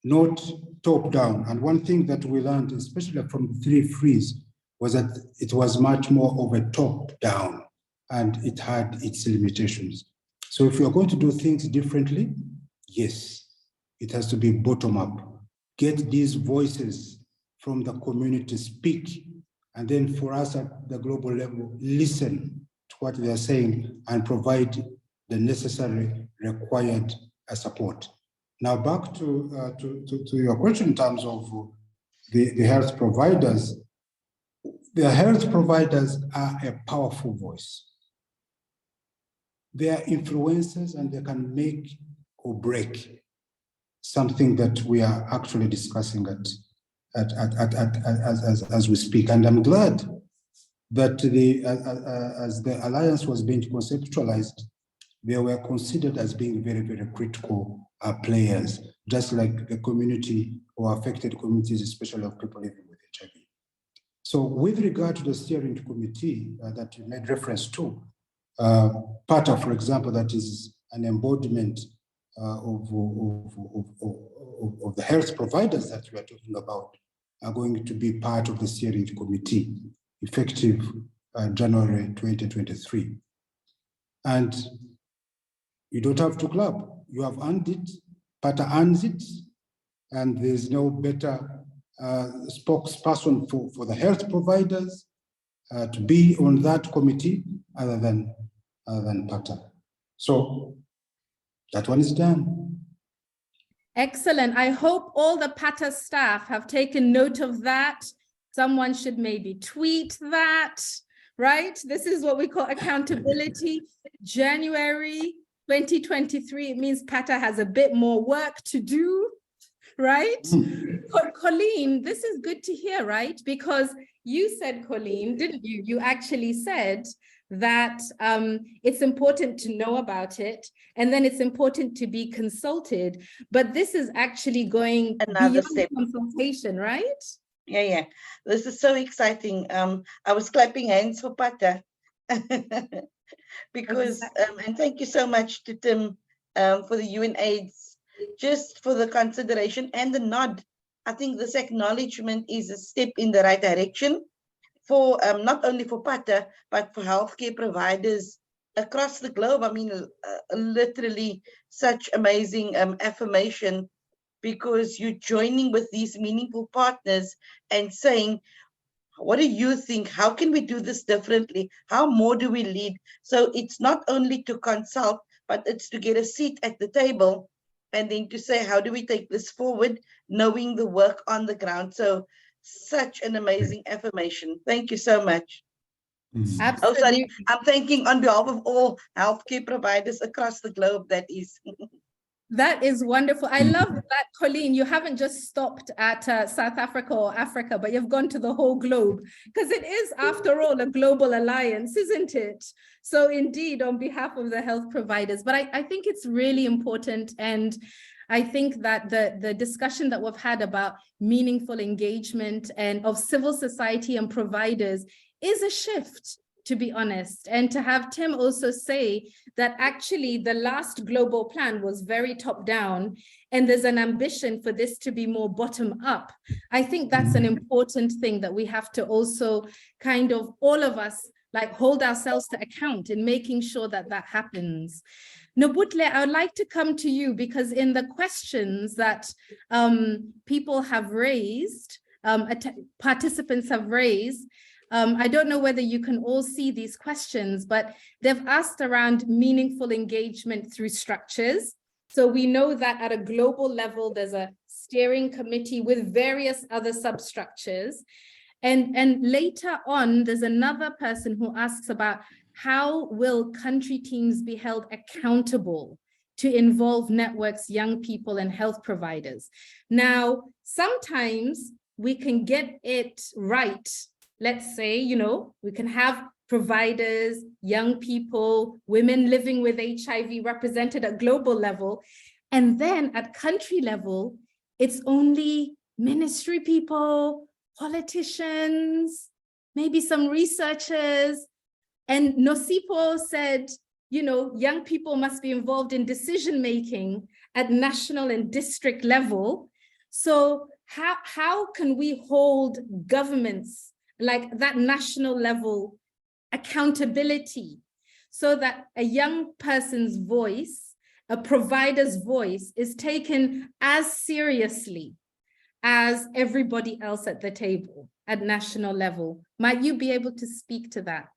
not top-down. And one thing that we learned, especially from the 3 frees, was that it was much more of a top-down, and it had its limitations. So if we are going to do things differently, yes, it has to be bottom-up. Get these voices from the community, speak, and then for us at the global level, listen to what they are saying and provide the necessary required support. Now back to your question in terms of the health providers. The health providers are a powerful voice. They are influencers, and they can make or break something that we are actually discussing as we speak. And I'm glad that as the alliance was being conceptualized, they were considered as being very, very critical players, just like the community or affected communities, especially of people living with HIV. So with regard to the steering committee that you made reference to, PATA, for example, that is an embodiment of the health providers that we are talking about are going to be part of the steering committee, effective January 2023. And you don't have to club. You have earned it, PATA earns it, and there's no better spokesperson for the health providers to be on that committee other than PATA. So that one is done. Excellent. I hope all the PATA staff have taken note of that. Someone should maybe tweet that, right? This is what we call accountability. January 2023, it means PATA has a bit more work to do, right? Colleen, this is good to hear, right? Because you said, Colleen, didn't you? You actually said that it's important to know about it, and then it's important to be consulted. But this is actually going Another beyond step. consultation, right? Yeah. This is so exciting. I was clapping hands for PATA. Because, and thank you so much to Tim for the UNAIDS, just for the consideration and the nod. I think this acknowledgement is a step in the right direction for not only for PATA, but for healthcare providers across the globe. I mean, literally such amazing affirmation, because you're joining with these meaningful partners and saying, what do you think? How can we do this differently? How more do we lead? So it's not only to consult, but it's to get a seat at the table and then to say, how do we take this forward, knowing the work on the ground? So such an amazing affirmation. Thank you so much. Absolutely. Oh, sorry, I'm thanking on behalf of all healthcare providers across the globe, that is. That is wonderful. I love that, Colleen. You haven't just stopped at South Africa or Africa, but you've gone to the whole globe, because it is, after all, a global alliance, isn't it? So indeed, on behalf of the health providers, but I think it's really important. And I think that the discussion that we've had about meaningful engagement and of civil society and providers is a shift, to be honest. And to have Tim also say that actually the last global plan was very top down, and there's an ambition for this to be more bottom up. I think that's an important thing that we have to also kind of, all of us, like, hold ourselves to account in making sure that that happens. Nobutle, I would like to come to you, because in the questions that people have raised, participants have raised, I don't know whether you can all see these questions, but they've asked around meaningful engagement through structures. So we know that at a global level, there's a steering committee with various other substructures. And later on, there's another person who asks about how will country teams be held accountable to involve networks, young people, and health providers. Now, sometimes we can get it right. Let's say, you know, we can have providers, young people, women living with HIV represented at global level. And then at country level, it's only ministry people, politicians, maybe some researchers. And Nosipo said, you know, young people must be involved in decision-making at national and district level. So how can we hold governments like that national level accountability, so that a young person's voice, a provider's voice, is taken as seriously as everybody else at the table at national level? Might you be able to speak to that?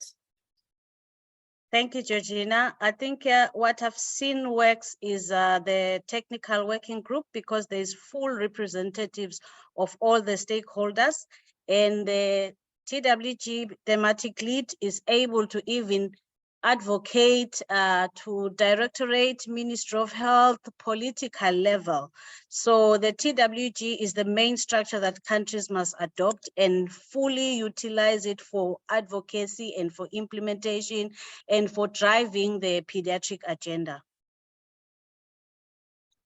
Thank you, Georgina. I think what I've seen works is the technical working group, because there's full representatives of all the stakeholders, and the TWG thematic lead is able to even advocate to Directorate, Ministry of Health, political level. So the TWG is the main structure that countries must adopt and fully utilize it for advocacy and for implementation and for driving the pediatric agenda.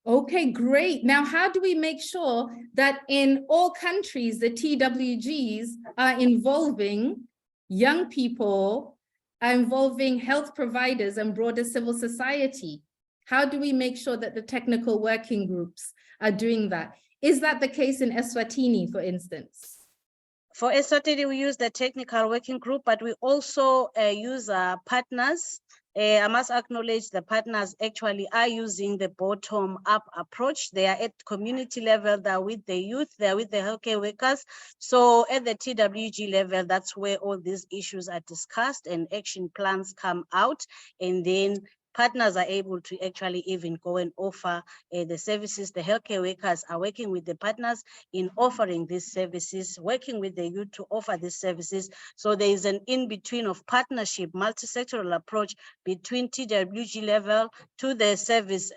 Okay, great. Now, how do we make sure that in all countries, the TWGs are involving young people, are involving health providers and broader civil society? How do we make sure that the technical working groups are doing that? Is that the case in Eswatini, for instance? For Eswatini, we use the technical working group, but we also use partners. I must acknowledge the partners actually are using the bottom-up approach. They are at community level, they're with the youth, they're with the healthcare workers. So at the TWG level, that's where all these issues are discussed and action plans come out. And then partners are able to actually even go and offer the services. The healthcare workers are working with the partners in offering these services, working with the youth to offer these services. So there is an in-between of partnership, multi-sectoral approach between TWG level to the service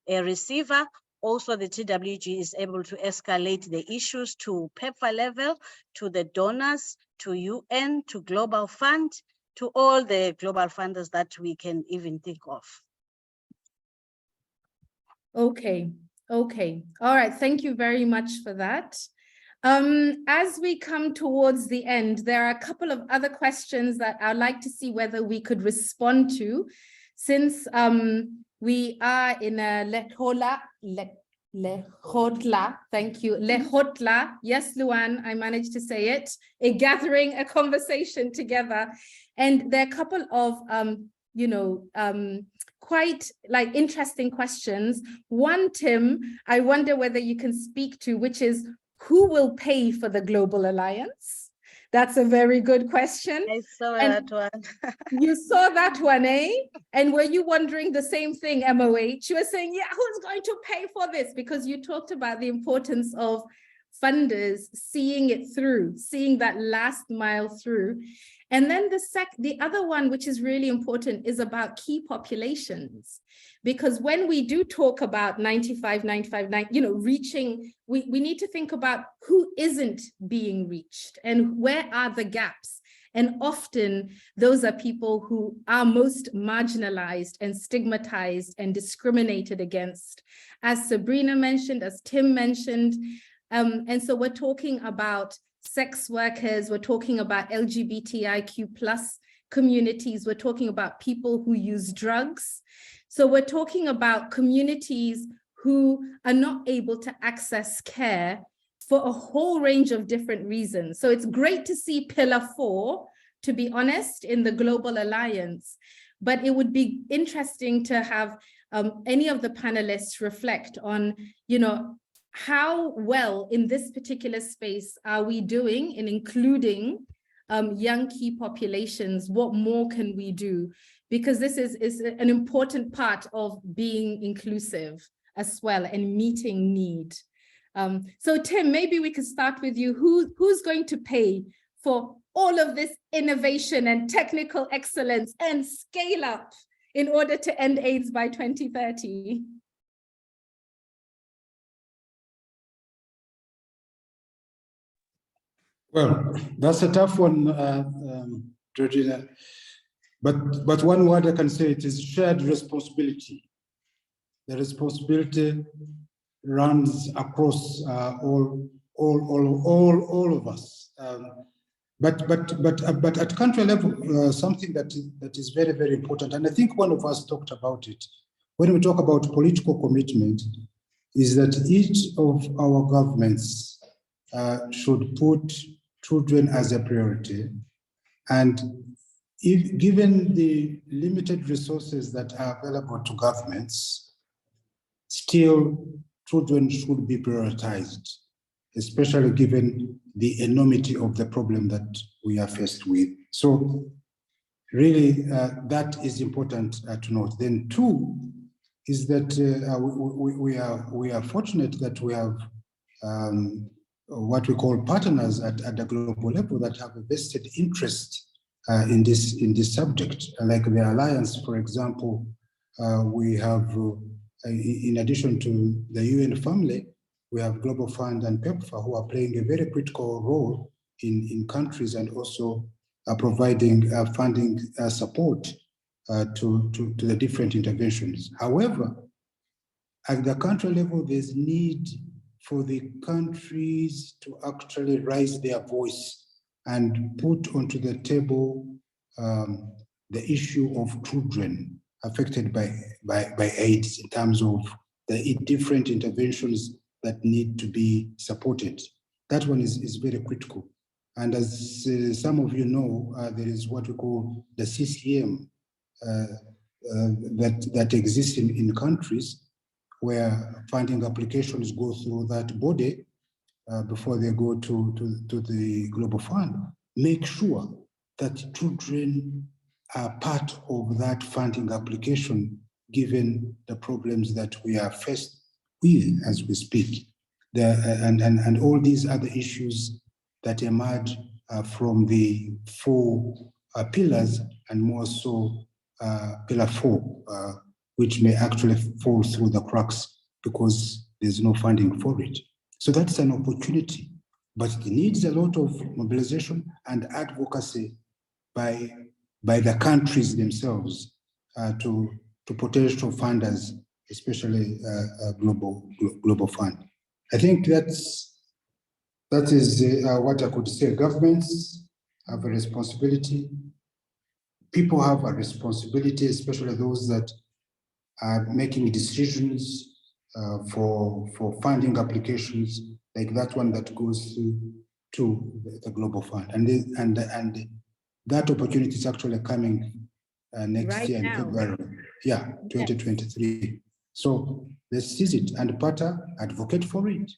receiver. Also, the TWG is able to escalate the issues to PEPFAR level, to the donors, to UN, to Global Fund, to all the global funders that we can even think of. Okay, okay. All right, thank you very much for that. As we come towards the end, there are a couple of other questions that I'd like to see whether we could respond to, since we are in a Lekgotla, thank you, Lekgotla, yes, Luan, I managed to say it, a gathering, a conversation together. And there are a couple of, quite like interesting questions. One, Tim, I wonder whether you can speak to, which is, who will pay for the Global Alliance? That's a very good question. I saw that one. You saw that one, eh? And were you wondering the same thing, MOH? You were saying, yeah, who's going to pay for this? Because you talked about the importance of funders seeing it through, seeing that last mile through. And then the other one, which is really important, is about key populations. Because when we do talk about 95, reaching, we need to think about who isn't being reached and where are the gaps. And often those are people who are most marginalized and stigmatized and discriminated against, as Sabrina mentioned, as Tim mentioned. And so we're talking about sex workers, we're talking about LGBTIQ+ communities, we're talking about people who use drugs. So we're talking about communities who are not able to access care for a whole range of different reasons. So it's great to see Pillar 4, to be honest, in the Global Alliance, but it would be interesting to have any of the panelists reflect on, how well in this particular space are we doing in including young key populations? What more can we do? Because this is an important part of being inclusive as well and meeting need. So Tim, maybe we could start with you. Who's going to pay for all of this innovation and technical excellence and scale up in order to end AIDS by 2030? Well, that's a tough one, Georgina. But one word I can say, it is shared responsibility. The responsibility runs across all of us. But at country level, something that is very, very important, and I think one of us talked about it when we talk about political commitment, is that each of our governments should put children as a priority. And given the limited resources that are available to governments, still children should be prioritized, especially given the enormity of the problem that we are faced with. So really, that is important to note. Then two is that we are fortunate that we have what we call partners at the global level that have a vested interest in this subject. Like the Alliance, for example, we have, in addition to the UN family, we have Global Fund and PEPFAR who are playing a very critical role in countries and also providing funding support to the different interventions. However, at the country level, there's need for the countries to actually raise their voice and put onto the table the issue of children affected by AIDS in terms of the different interventions that need to be supported. That one is very critical. And as some of you know, there is what we call the CCM that exists in countries where funding applications go through that body before they go to the Global Fund. Make sure that children are part of that funding application, given the problems that we are faced with as we speak. And all these other issues that emerge from the four pillars, and more so pillar 4, which may actually fall through the cracks because there's no funding for it. So that's an opportunity, but it needs a lot of mobilization and advocacy by the countries themselves to potential funders, especially global fund. I think that is what I could say. Governments have a responsibility. People have a responsibility, especially those that are making decisions for funding applications, like that one that goes to the Global Fund, and that opportunity is actually coming next year in February, 2023. So let's seize it and PATA advocate for it.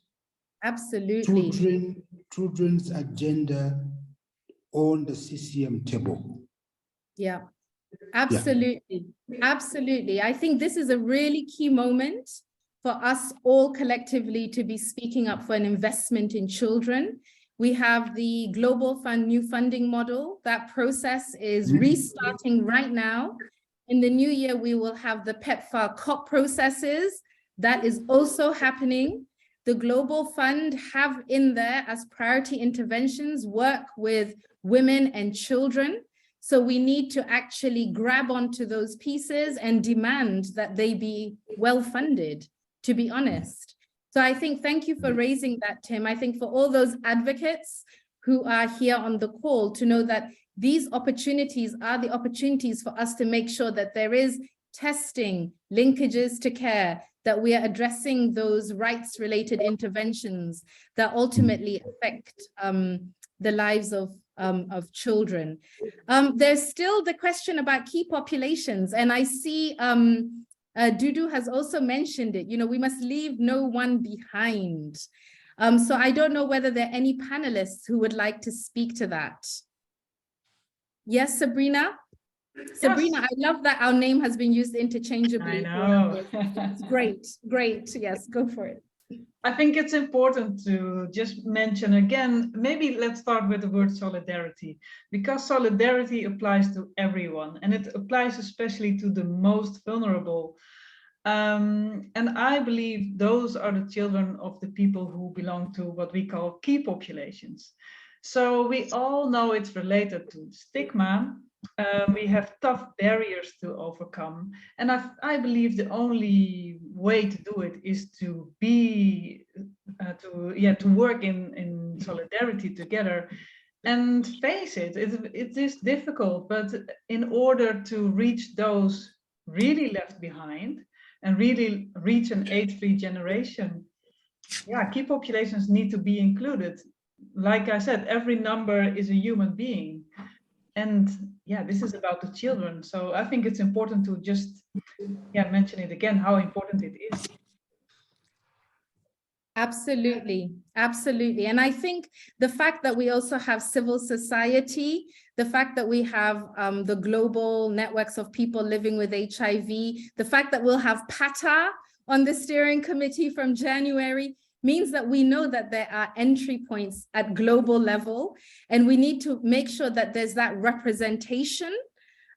Absolutely. Children's agenda on the CCM table. Yeah, absolutely. Absolutely. I think this is a really key moment for us all collectively to be speaking up for an investment in children. We have the Global Fund new funding model. That process is restarting right now. In the new year, we will have the PEPFAR COP processes. That is also happening. The Global Fund have in there as priority interventions work with women and children. So we need to actually grab onto those pieces and demand that they be well funded, to be honest. So I think, thank you for raising that, Tim. I think for all those advocates who are here on the call to know that these opportunities are the opportunities for us to make sure that there is testing, linkages to care, that we are addressing those rights-related interventions that ultimately affect the lives of children. There's still the question about key populations, and I see Dudu has also mentioned it. We must leave no one behind. So I don't know whether there are any panelists who would like to speak to that. Yes, Sabrina? Sabrina, I love that our name has been used interchangeably. I know. It's great, great. Yes, go for it. I think it's important to just mention again, maybe let's start with the word solidarity, because solidarity applies to everyone, and it applies especially to the most vulnerable. And I believe those are the children of the people who belong to what we call key populations. So we all know it's related to stigma. We have tough barriers to overcome, and I believe the only way to do it is to be to work in solidarity together and face it. It is difficult, but in order to reach those really left behind and really reach an AIDS-free generation, key populations need to be included. Like I said, every number is a human being. And this is about the children. So I think it's important to just mention it again, how important it is. Absolutely, absolutely. And I think the fact that we also have civil society, the fact that we have the global networks of people living with HIV, the fact that we'll have PATA on the steering committee from January, means that we know that there are entry points at global level, and we need to make sure that there's that representation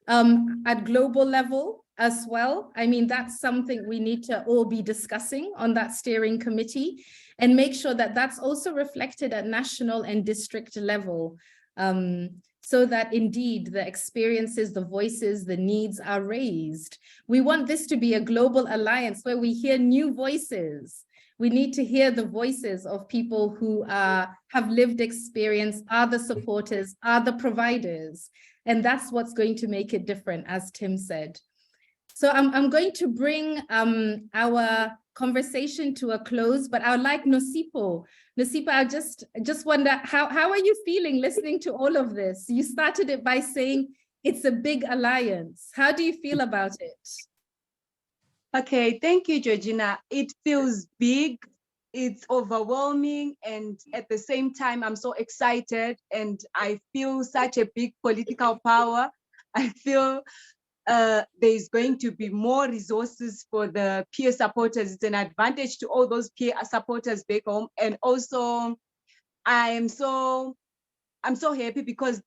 at global level as well. I mean, that's something we need to all be discussing on that steering committee, and make sure that that's also reflected at national and district level, so that indeed the experiences, the voices, the needs are raised. We want this to be a global alliance where we hear new voices. We need to hear the voices of people who have lived experience, are the supporters, are the providers. And that's what's going to make it different, as Tim said. So I'm going to bring our conversation to a close, but I would like Nosipo. Nosipo, I just wonder, how are you feeling listening to all of this? You started it by saying it's a big alliance. How do you feel about it? Okay, thank you, Georgina. It feels big, it's overwhelming, and at the same time, I'm so excited and I feel such a big political power. I feel there's going to be more resources for the peer supporters. It's an advantage to all those peer supporters back home. And also, I'm so happy because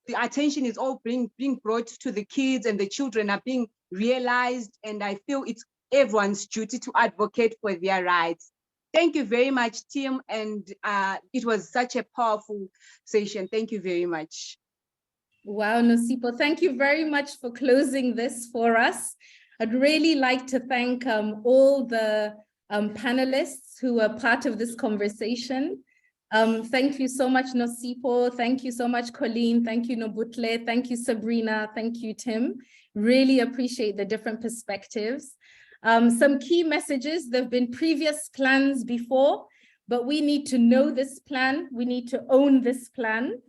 the attention is all being brought to the kids, and the children are being realized. And I feel it's everyone's duty to advocate for their rights. Thank you very much, Tim. And it was such a powerful session. Thank you very much. Wow, Nosipo, thank you very much for closing this for us. I'd really like to thank all the panelists who were part of this conversation. Thank you so much, Nosipo. Thank you so much, Colleen. Thank you, Nobutle. Thank you, Sabrina. Thank you, Tim. Really appreciate the different perspectives. Some key messages: there have been previous plans before, but we need to know this plan. We need to own this plan.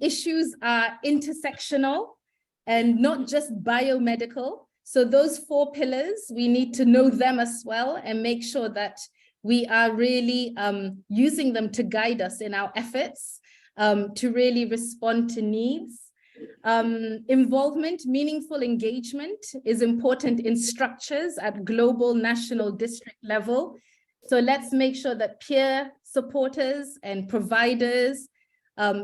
Issues are intersectional and not just biomedical. So those 4 pillars, we need to know them as well and make sure that we are really using them to guide us in our efforts to really respond to needs. Involvement, meaningful engagement is important in structures at global, national, district level. So let's make sure that peer supporters and providers,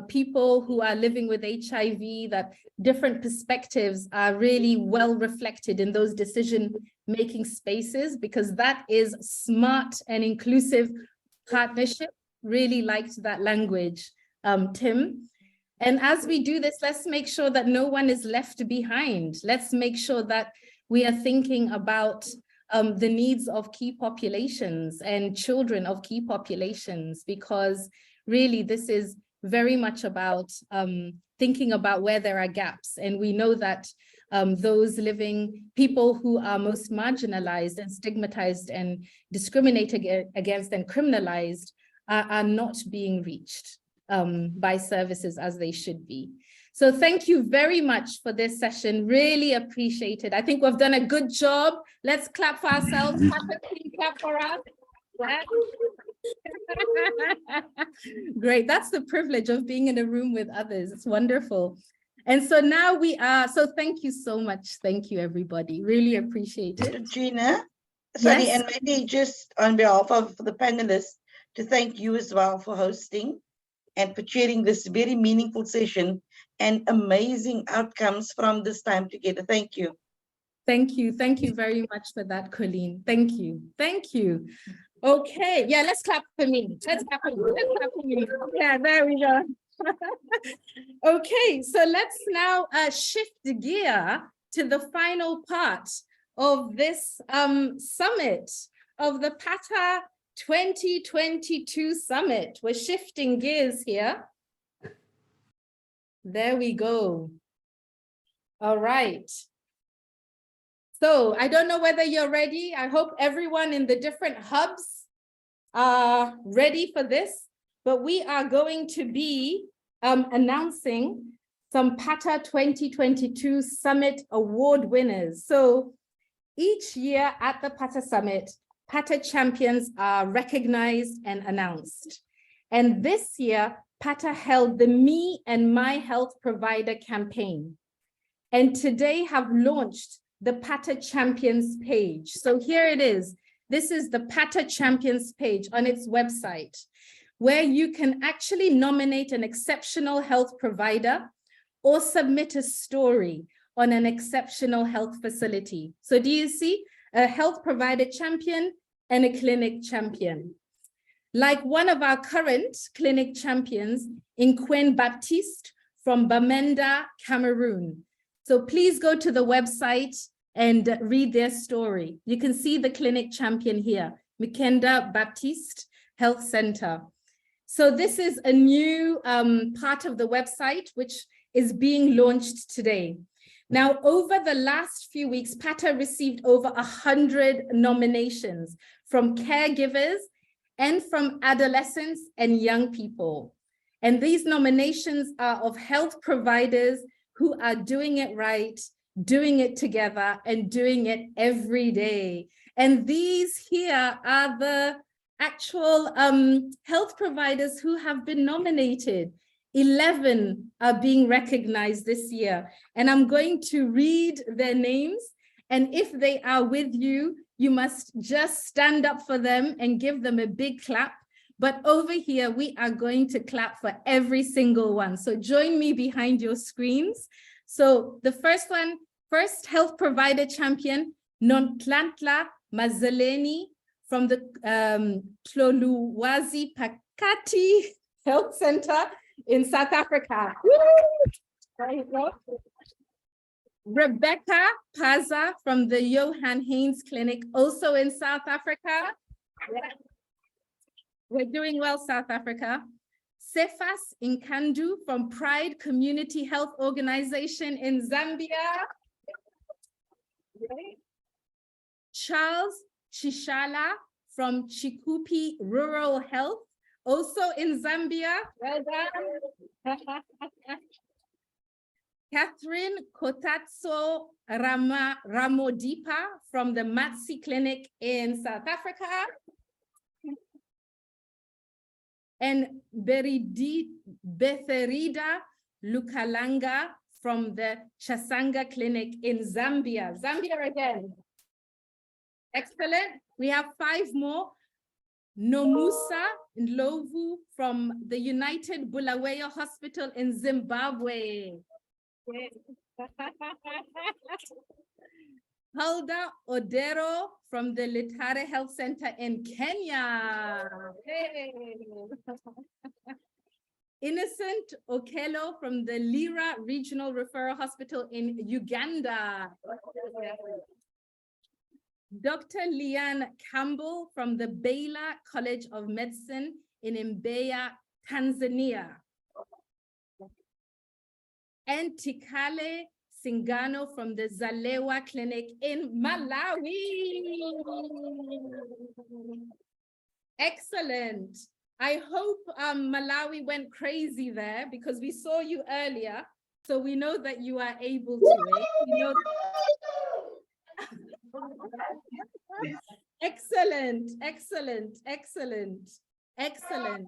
people who are living with HIV, that different perspectives are really well reflected in those decision-making spaces, because that is smart and inclusive partnership. Really liked that language, Tim. And as we do this, let's make sure that no one is left behind. Let's make sure that we are thinking about the needs of key populations and children of key populations, because really this is very much about thinking about where there are gaps. And we know that those people who are most marginalized and stigmatized and discriminated against and criminalized are not being reached by services as they should be. So thank you very much for this session. Really appreciate it. I think we've done a good job. Let's clap for ourselves. Clap for us. Great. That's the privilege of being in a room with others. It's wonderful. And so now so thank you so much. Thank you, everybody. Really appreciate it. Gina, sorry, Yes. and maybe just on behalf of the panelists, to thank you as well for hosting and for chairing this very meaningful session and amazing outcomes from this time together. Thank you. Thank you. Thank you very much for that, Colleen. Thank you. Thank you. Okay. Yeah, let's clap for me. Let's clap for me. Let's clap for me. Yeah, there we go. Okay, so let's now shift the gear to the final part of this summit, of the PATA 2022 summit. We're shifting gears here. There we go. All right. So I don't know whether you're ready. I hope everyone in the different hubs are ready for this, but we are going to be announcing some PATA 2022 Summit Award winners. So each year at the PATA Summit, PATA champions are recognized and announced. And this year, PATA held the Me and My Health Provider campaign. And today have launched the PATA Champions page. So here it is. This is the PATA Champions page on its website, where you can actually nominate an exceptional health provider or submit a story on an exceptional health facility. So do you see a health provider champion and a clinic champion? Like one of our current clinic champions, Inquen Baptiste from Bamenda, Cameroon. So please go to the website and read their story. You can see the clinic champion here, Mikenda Baptiste Health Center. So this is a new part of the website, which is being launched today. Now, over the last few weeks, PATA received over 100 nominations from caregivers and from adolescents and young people. And these nominations are of health providers who are doing it right, doing it together, and doing it every day. And these here are the actual health providers who have been nominated. 11 are being recognized this year. And I'm going to read their names. And if they are with you, you must just stand up for them and give them a big clap. But over here, we are going to clap for every single one. So join me behind your screens. So the first one, first health provider champion, Nontlantla Mazaleni from the Tloluwazi Pakati Health Center in South Africa. Rebecca Paza from the Johan Haynes Clinic, also in South Africa. We're doing well, South Africa. Cephas Nkandu from Pride Community Health Organization in Zambia. Charles Chishala from Chikupi Rural Health, also in Zambia. Well done. Catherine Kotatso Ramodipa from the Matsi Clinic in South Africa. And Betherida Lukalanga from the Chasanga Clinic in Zambia. Zambia again. Excellent. We have 5 more. Nomusa Ndlovu from the United Bulawayo Hospital in Zimbabwe. Hulda Odero from the Litare Health Center in Kenya. Hey. Innocent Okello from the Lira Regional Referral Hospital in Uganda. Dr. Leanne Campbell from the Baylor College of Medicine in Mbeya, Tanzania. And Tikale Singano from the Zalewa Clinic in Malawi. Excellent. I hope Malawi went crazy there because we saw you earlier. So we know that you are able to. We know excellent, excellent, excellent, excellent.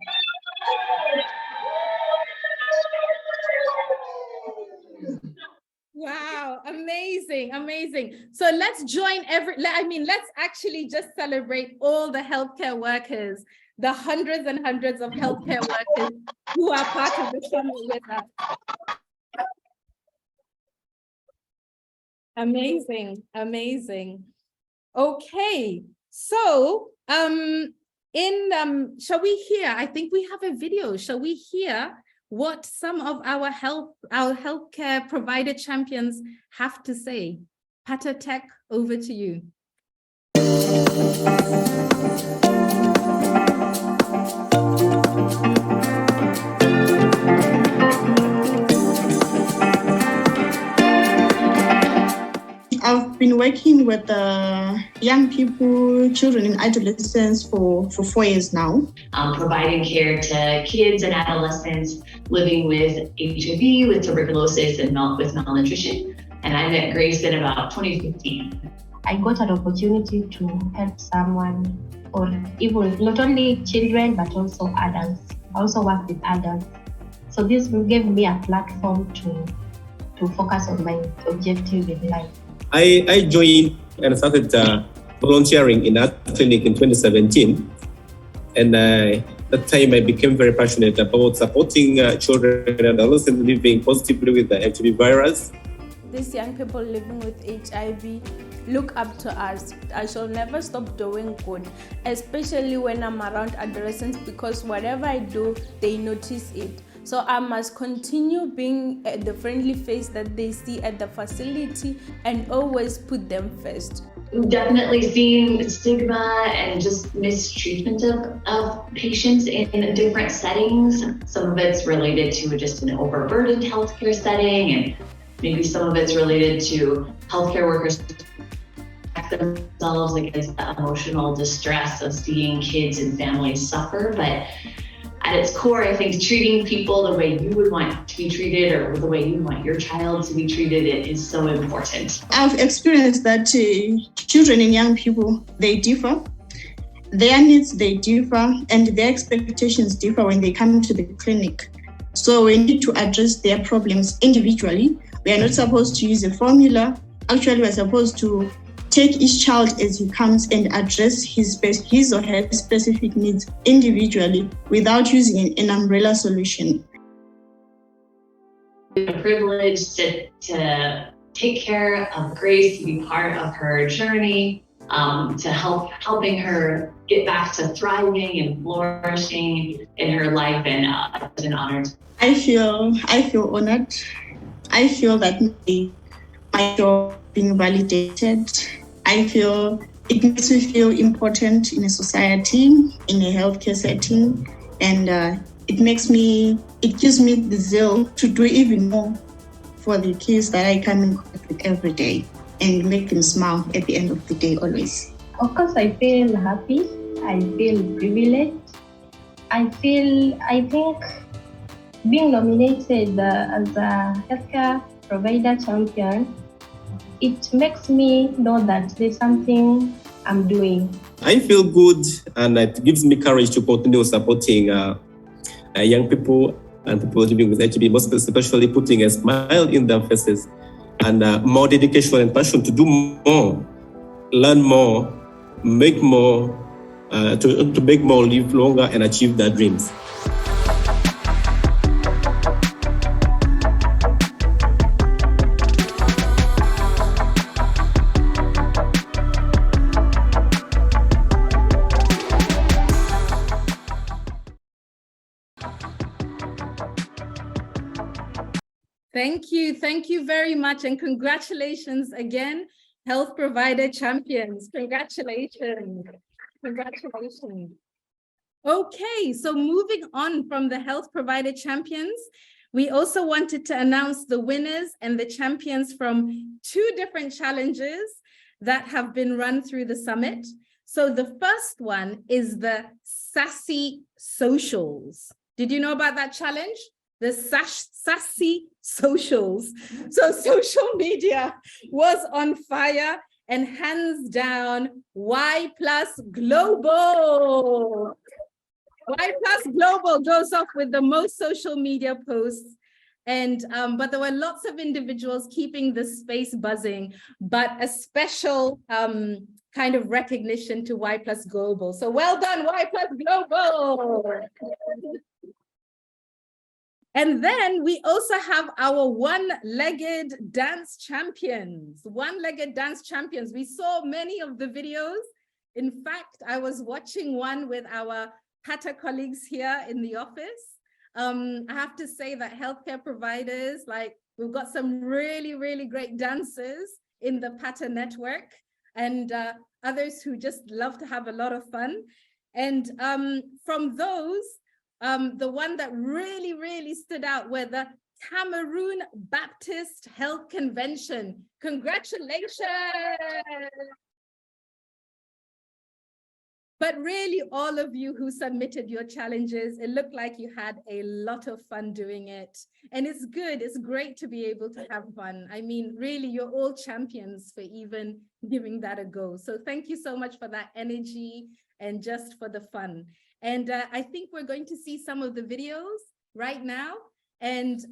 Wow, amazing, amazing. So let's join let's actually just celebrate all the healthcare workers, the hundreds and hundreds of healthcare workers who are part of the summit with us. Amazing, amazing. Okay, so shall we hear? I think we have a video. Shall we hear what some of our healthcare provider champions have to say? Pata Tech, over to you. I've been working with young people, children and adolescents for 4 years now. Providing care to kids and adolescents living with HIV, with tuberculosis, and with malnutrition. And I met Grace in about 2015. I got an opportunity to help someone, or even not only children, but also adults. I also work with adults. So this gave me a platform to focus on my objective in life. I joined and started volunteering in that clinic in 2017. And that time I became very passionate about supporting children and adolescents living positively with the HIV virus. These young people living with HIV look up to us. I shall never stop doing good, especially when I'm around adolescents, because whatever I do, they notice it. So I must continue being the friendly face that they see at the facility and always put them first. We've definitely seen stigma and just mistreatment of patients in different settings. Some of it's related to just an overburdened healthcare setting and Maybe some of it's related to healthcare workers themselves against the emotional distress of seeing kids and families suffer. But at its core, I think treating people the way you would want to be treated or the way you want your child to be treated is so important. I've experienced that children and young people, they differ. Their needs, they differ, and their expectations differ when they come to the clinic. So we need to address their problems individually. We are not supposed to use a formula. Actually, we're supposed to take each child as he comes and address his or her specific needs individually without using an umbrella solution. I'm privileged to take care of Grace, to be part of her journey, to helping her get back to thriving and flourishing in her life, and it's an honor. I feel honored. I feel that my job being validated. I feel it makes me feel important in a society, in a healthcare setting, and it gives me the zeal to do even more for the kids that I come in contact with every day and make them smile at the end of the day always. Of course, I feel happy. I feel privileged. I think being nominated as a healthcare provider champion, it makes me know that there's something I'm doing. I feel good, and it gives me courage to continue supporting young people and people living with HIV, most especially putting a smile in their faces and more dedication and passion to do more, learn more, make more, to make more, live longer, and achieve their dreams. Thank you very much, and congratulations again, health provider champions. Congratulations. Okay, so moving on from the health provider champions, we also wanted to announce the winners and the champions from 2 different challenges that have been run through the summit. So the first one is the Sassy Socials. Did you know about that challenge? The Sassy Socials. So social media was on fire, and hands down, Y+ Global. Y+ Global goes off with the most social media posts. And but there were lots of individuals keeping the space buzzing, but a special kind of recognition to Y+ Global. So well done, Y+ Global. And then we also have our one-legged dance champions. One-legged dance champions. We saw many of the videos. In fact, I was watching one with our PATA colleagues here in the office. I have to say that healthcare providers, like, we've got some really, really great dancers in the PATA network, and others who just love to have a lot of fun. And from those, the one that really, really stood out were the Cameroon Baptist Health Convention. Congratulations. But really, all of you who submitted your challenges, it looked like you had a lot of fun doing it. And it's good, it's great to be able to have fun. I mean, really, you're all champions for even giving that a go. So thank you so much for that energy and just for the fun. And I think we're going to see some of the videos right now. And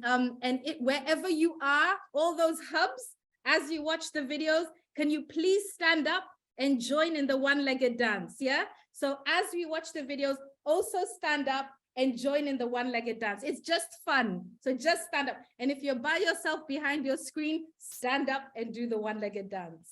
wherever you are, all those hubs, as you watch the videos, can you please stand up and join in the one-legged dance, yeah? So as we watch the videos, also stand up and join in the one-legged dance. It's just fun, so just stand up. And if you're by yourself behind your screen, stand up and do the one-legged dance.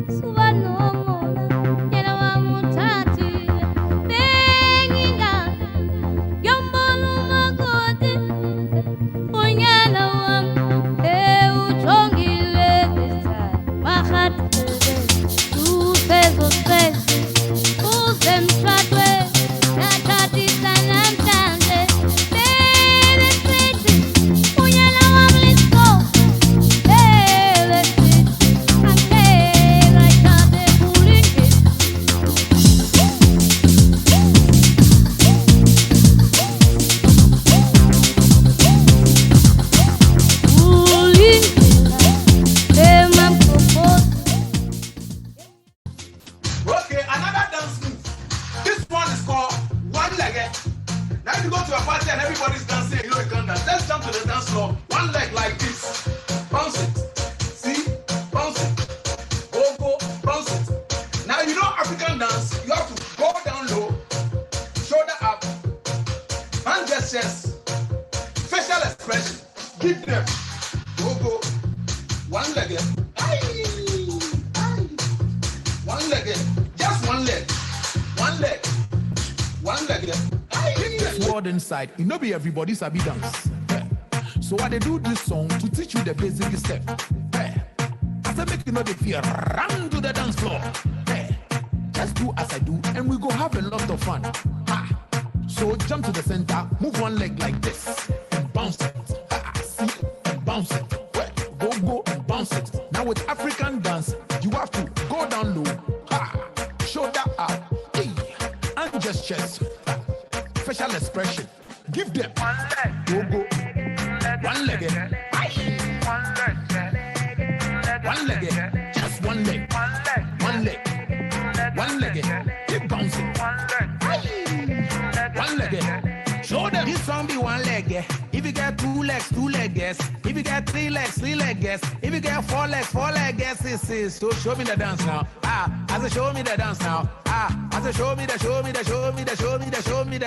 Subhanallah. expression. Give them. Go, go. One leg. Aye. Aye. One leg. Just one leg. One leg. One leg. Aye. This word inside, it no be everybody sabi dance. So I dey do this song to teach you the basic step. I say make you know the fear, run to the dance floor. Just do as I do, and we go have a lot of fun. So jump to the center, move one leg like this, and bounce it. See, and bounce it. Go, go, and bounce it. Now with African dance, you have to go down low, shoulder up, and just chest. Facial expression. Give them. Go, go. One leg. One leg. Just one leg. One leg. One leg. Keep bouncing. One leg. Show them. This song be one leg. If you get two legs, yes. If you get three legs, yes. If you get four legs, yes. So show me the dance now. I say show me the dance now. I say show me the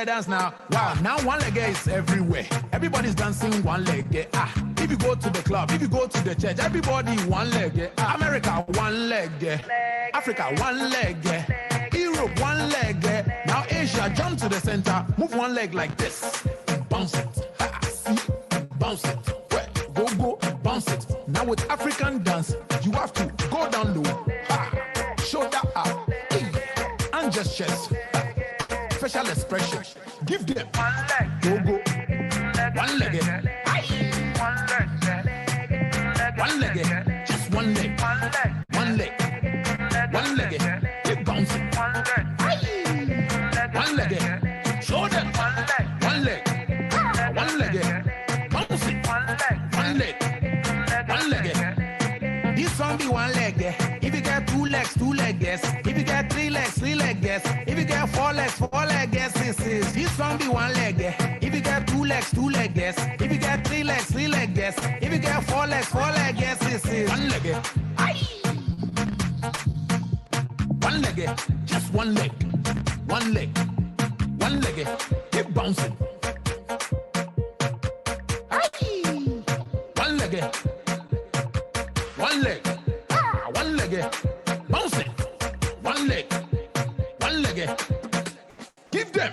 dance now. Wow, now one leg is everywhere. Everybody's dancing one leg. If you go to the club, if you go to the church, everybody one leg. America one leg. Africa one leg. Europe one leg. Now Asia, jump to the center, move one leg like this, bounce it. See, bounce it. Go, go, bounce it. Now with African dance, you have to go down low, shoulder up, and just chest. Facial expression. Give them. Go, go. One leg. One leg. Just one leg. One leg. One leg. Keep bouncing. One leg. Show them. One leg. One leg. Bouncing. One leg. One leg. This song be one leg. If you get two legs, yes. If you get three legs, yes. If you get four legs, yes. This song be one leg. If you get two legs, yes. If you get three legs, yes. If you get four legs, yes. One leg. One leg. Just one leg. One leg. One leg. Keep bouncing. One leg. One leg. One leg. Bouncing. One leg. One leg. Give them.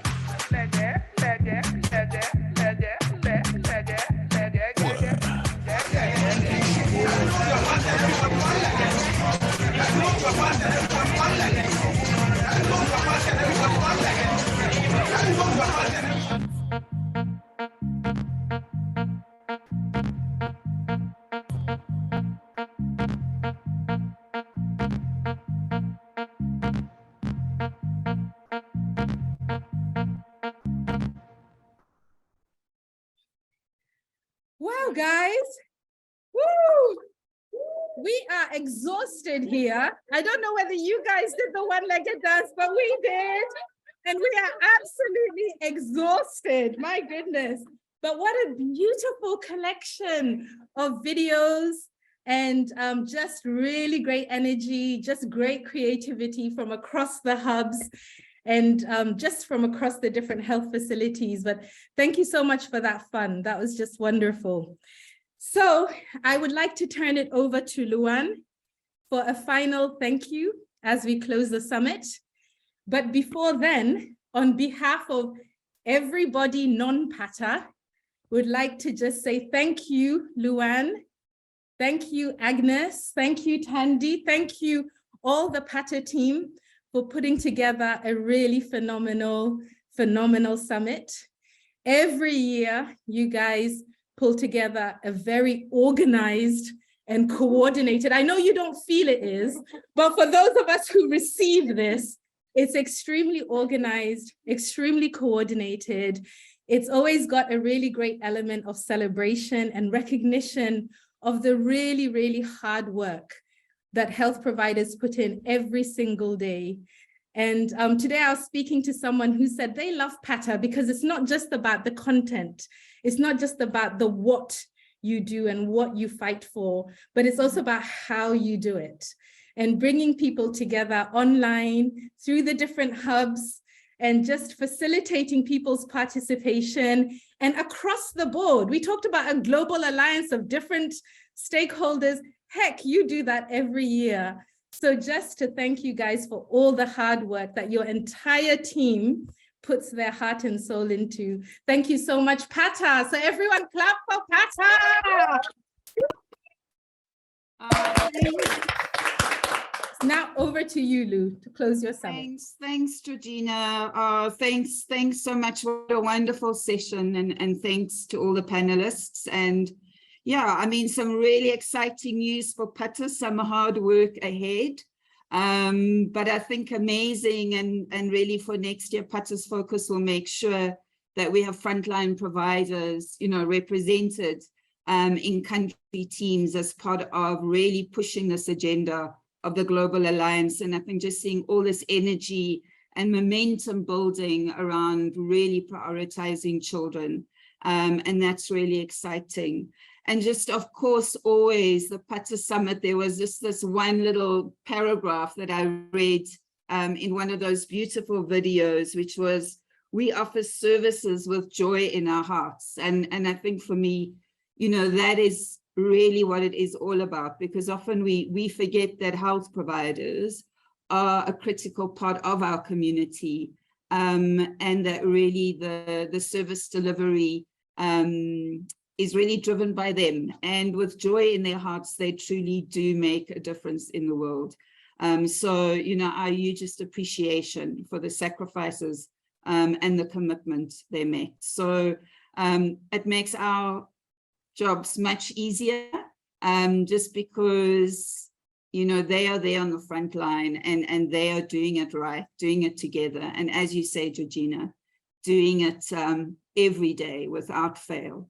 Wow, guys. Woo! We are exhausted here. I don't know whether you guys did the one-legged dance, but we did. And we are absolutely exhausted. My goodness. But what a beautiful collection of videos and just really great energy, just great creativity from across the hubs and just from across the different health facilities. But thank you so much for that fun. That was just wonderful. So I would like to turn it over to Luan for a final thank you as we close the summit. But before then, on behalf of everybody non-PATA, would like to just say thank you, Luan. Thank you, Agnes. Thank you, Tandy. Thank you, all the PATA team for putting together a really phenomenal summit. Every year, you guys pull together a very organized and coordinated. I know you don't feel it is, but for those of us who receive this, it's extremely organized, extremely coordinated. It's always got a really great element of celebration and recognition of the really, really hard work that health providers put in every single day. And today I was speaking to someone who said they love PATA because it's not just about the content. It's not just about the what you do and what you fight for, but it's also about how you do it and bringing people together online through the different hubs and just facilitating people's participation and across the board. We talked about a global alliance of different stakeholders. Heck, you do that every year. So just to thank you guys for all the hard work that your entire team puts their heart and soul into. Thank you so much, Pata. So everyone clap for Pata. Now over to you, Lou, to close your summit. Thanks, Georgina. Thanks so much. What a wonderful session, and thanks to all the panelists. And yeah, I mean, some really exciting news for Pata, some hard work ahead. But I think amazing, and really for next year, Pata's focus will make sure that we have frontline providers, represented in country teams as part of really pushing this agenda of the Global Alliance. And I think just seeing all this energy and momentum building around really prioritizing children. And that's really exciting. And just, of course, always the Pata Summit, there was just this one little paragraph that I read in one of those beautiful videos, which was, we offer services with joy in our hearts. And I think for me, that is really what it is all about, because often we forget that health providers are a critical part of our community, and that really the service delivery is really driven by them, and with joy in their hearts, they truly do make a difference in the world. So, our hugest appreciation for the sacrifices and the commitment they make. So it makes our jobs much easier, just because, they are there on the front line, and they are doing it right, doing it together. And as you say, Georgina, doing it every day without fail.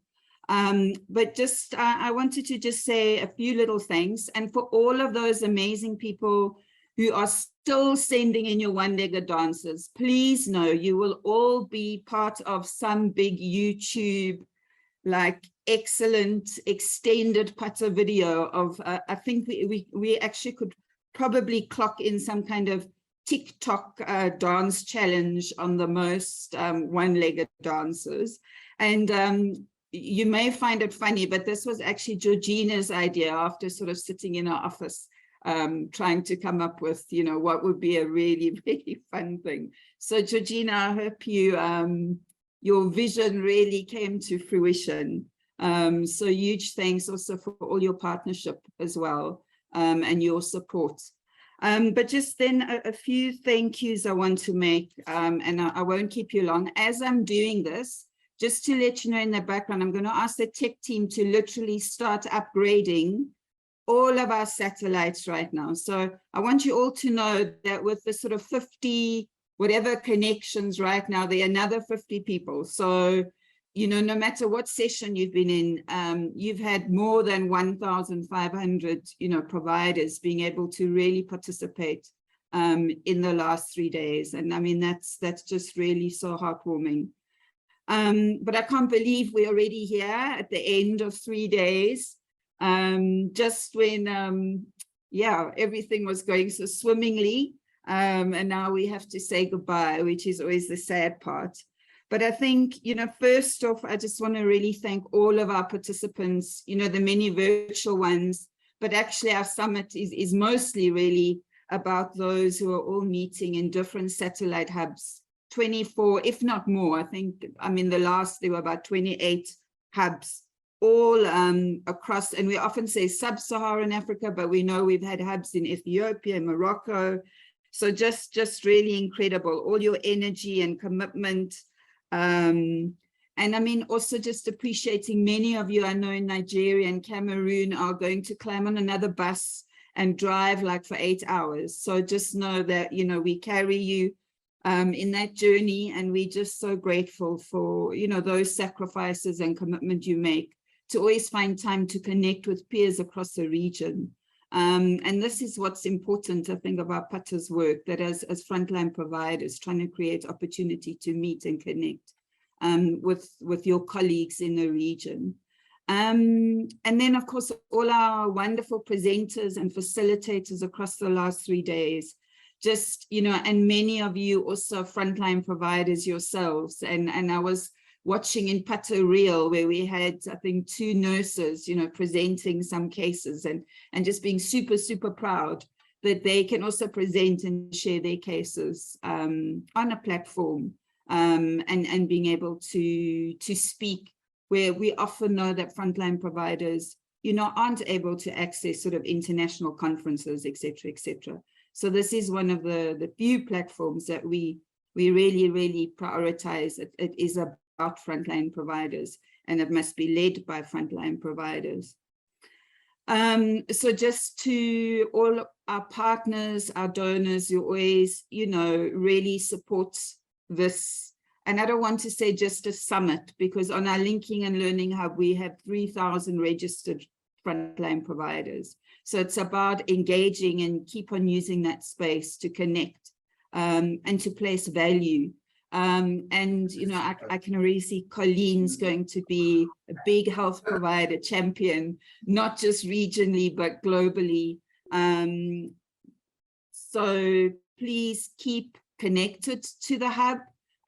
But just, I wanted to just say a few little things. And for all of those amazing people who are still sending in your one-legged dances, please know you will all be part of some big YouTube, excellent extended Pata video of, I think we actually could probably clock in some kind of TikTok dance challenge on the most one-legged dancers. And you may find it funny, but this was actually Georgina's idea after sort of sitting in her office, trying to come up with, what would be a really, really fun thing. So Georgina, I hope your vision really came to fruition. So huge thanks also for all your partnership as well, and your support. But just then a few thank yous I want to make, and I won't keep you long. As I'm doing this, just to let you know in the background, I'm going to ask the tech team to literally start upgrading all of our satellites right now. So I want you all to know that with the sort of 50 whatever connections right now, there are another 50 people. So, no matter what session you've been in, you've had more than 1,500, providers being able to really participate in the last 3 days. And I mean, that's just really so heartwarming. But I can't believe we're already here at the end of 3 days, just when, everything was going so swimmingly. And now we have to say goodbye, which is always the sad part. But I think, first off, I just want to really thank all of our participants, the many virtual ones, but actually our summit is mostly really about those who are all meeting in different satellite hubs, 24, if not more. There were about 28 hubs, all across, and we often say sub-Saharan Africa, but we know we've had hubs in Ethiopia, Morocco. So just really incredible, all your energy and commitment. And I mean, also just appreciating many of you I know in Nigeria and Cameroon are going to climb on another bus and drive for 8 hours. So just know that, we carry you in that journey, and we're just so grateful for, those sacrifices and commitment you make to always find time to connect with peers across the region. And this is what's important, I think, about Pata's work, that as frontline providers, trying to create opportunity to meet and connect with your colleagues in the region. And then, of course, all our wonderful presenters and facilitators across the last 3 days, just, and many of you also frontline providers yourselves. And I was watching in Pato Real, where we had, I think, 2 nurses, presenting some cases and just being super, super proud that they can also present and share their cases on a platform and being able to speak, where we often know that frontline providers, aren't able to access sort of international conferences, et cetera. So this is one of the few platforms that we really, really prioritize. It is about frontline providers, and it must be led by frontline providers. So just to all our partners, our donors, who always, really support this. And I don't want to say just a summit, because on our Linking and Learning Hub, we have 3,000 registered frontline providers. So it's about engaging and keep on using that space to connect and to place value. And, I can already see Colleen's going to be a big health provider champion, not just regionally, but globally. So please keep connected to the hub.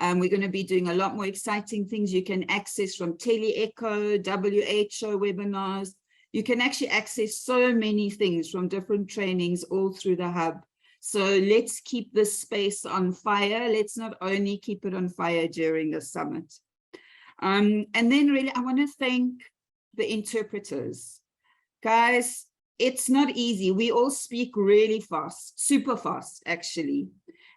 We're going to be doing a lot more exciting things. You can access from Tele-Echo, WHO webinars. You can actually access so many things from different trainings all through the hub. So let's keep this space on fire. Let's not only keep it on fire during the summit. And then really, I want to thank the interpreters. Guys, it's not easy. We all speak really fast, super fast, actually.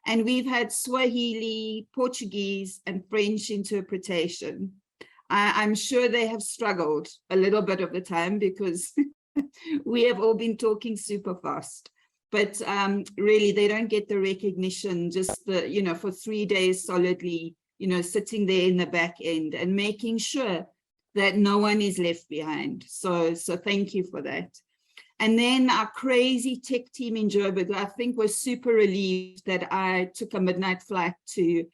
And we've had Swahili, Portuguese, and French interpretation. I'm sure they have struggled a little bit of the time because we have all been talking super fast. But really, they don't get the recognition, just the, for 3 days solidly, sitting there in the back end and making sure that no one is left behind. So thank you for that. And then our crazy tech team in Joburg, I think, was super relieved that I took a midnight flight to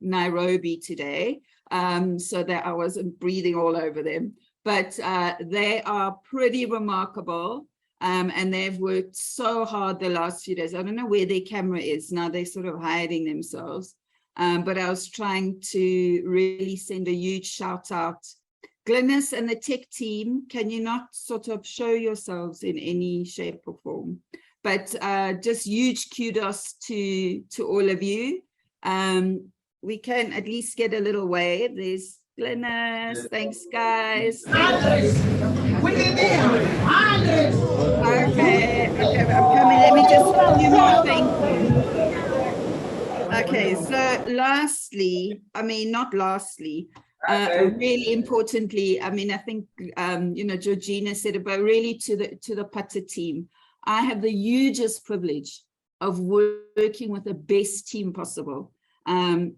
Nairobi today, so that I wasn't breathing all over them. But they are pretty remarkable, and they've worked so hard the last few days. I don't know where their camera is now. They're sort of hiding themselves. But I was trying to really send a huge shout out. Glynis and the tech team, can you not sort of show yourselves in any shape or form? But just huge kudos to all of you. We can at least get a little wave. There's Glynis. Thanks, guys. Okay, I'm coming. Let me just tell you more. Thank you. Okay, so lastly, not lastly, really importantly, I think, Georgina said it, but really to the Pata team, I have the hugest privilege of working with the best team possible.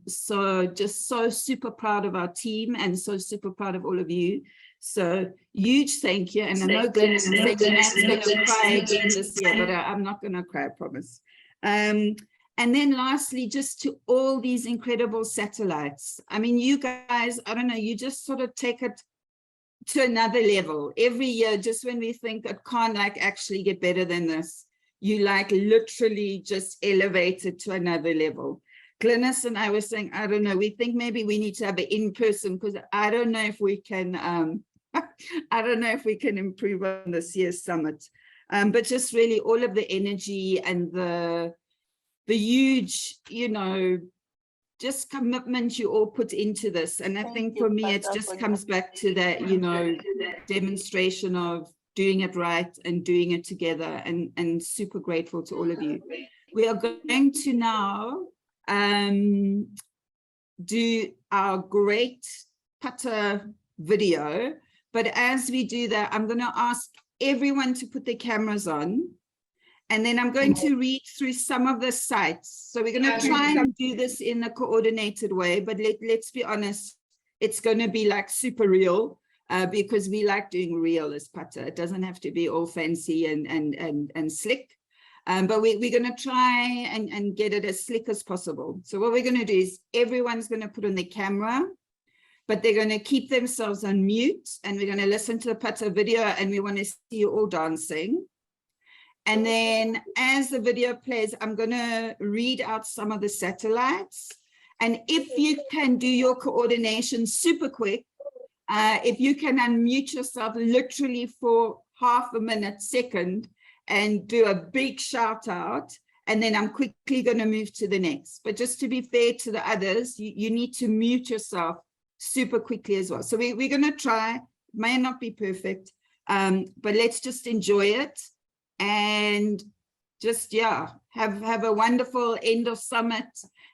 So just so super proud of our team and so super proud of all of you. So huge thank you. And I know Glenn is going to cry again this year, but I'm not going to cry, I promise. And then lastly, just to all these incredible satellites. You guys, I don't know, you just sort of take it to another level. Every year, just when we think it can't actually get better than this, you literally just elevate it to another level. Glynis and I were saying, I don't know, we think maybe we need to have it in person, because I don't know if we can, I don't know if we can improve on this year's summit. But just really all of the energy and the huge, just commitment you all put into this. And I think for me, it just comes back to that, demonstration of doing it right and doing it together, and super grateful to all of you. We are going to now do our great Pata video. But as we do that, I'm going to ask everyone to put their cameras on. And then I'm going to read through some of the sites. So we're going to try and do this in a coordinated way, but let's be honest, it's going to be super real, because we like doing real as Pata. It doesn't have to be all fancy and slick, but we're going to try and get it as slick as possible. So what we're going to do is everyone's going to put on their camera, but they're going to keep themselves on mute, and we're going to listen to the Pata video, and we want to see you all dancing. And then as the video plays, I'm going to read out some of the satellites, And if you can do your coordination super quick, if you can unmute yourself literally for half a minute, second, and do a big shout out, and then I'm quickly going to move to the next. But just to be fair to the others, you need to mute yourself super quickly as well. So we're going to try. It may not be perfect, but let's just enjoy it and just, yeah, have a wonderful end of summit.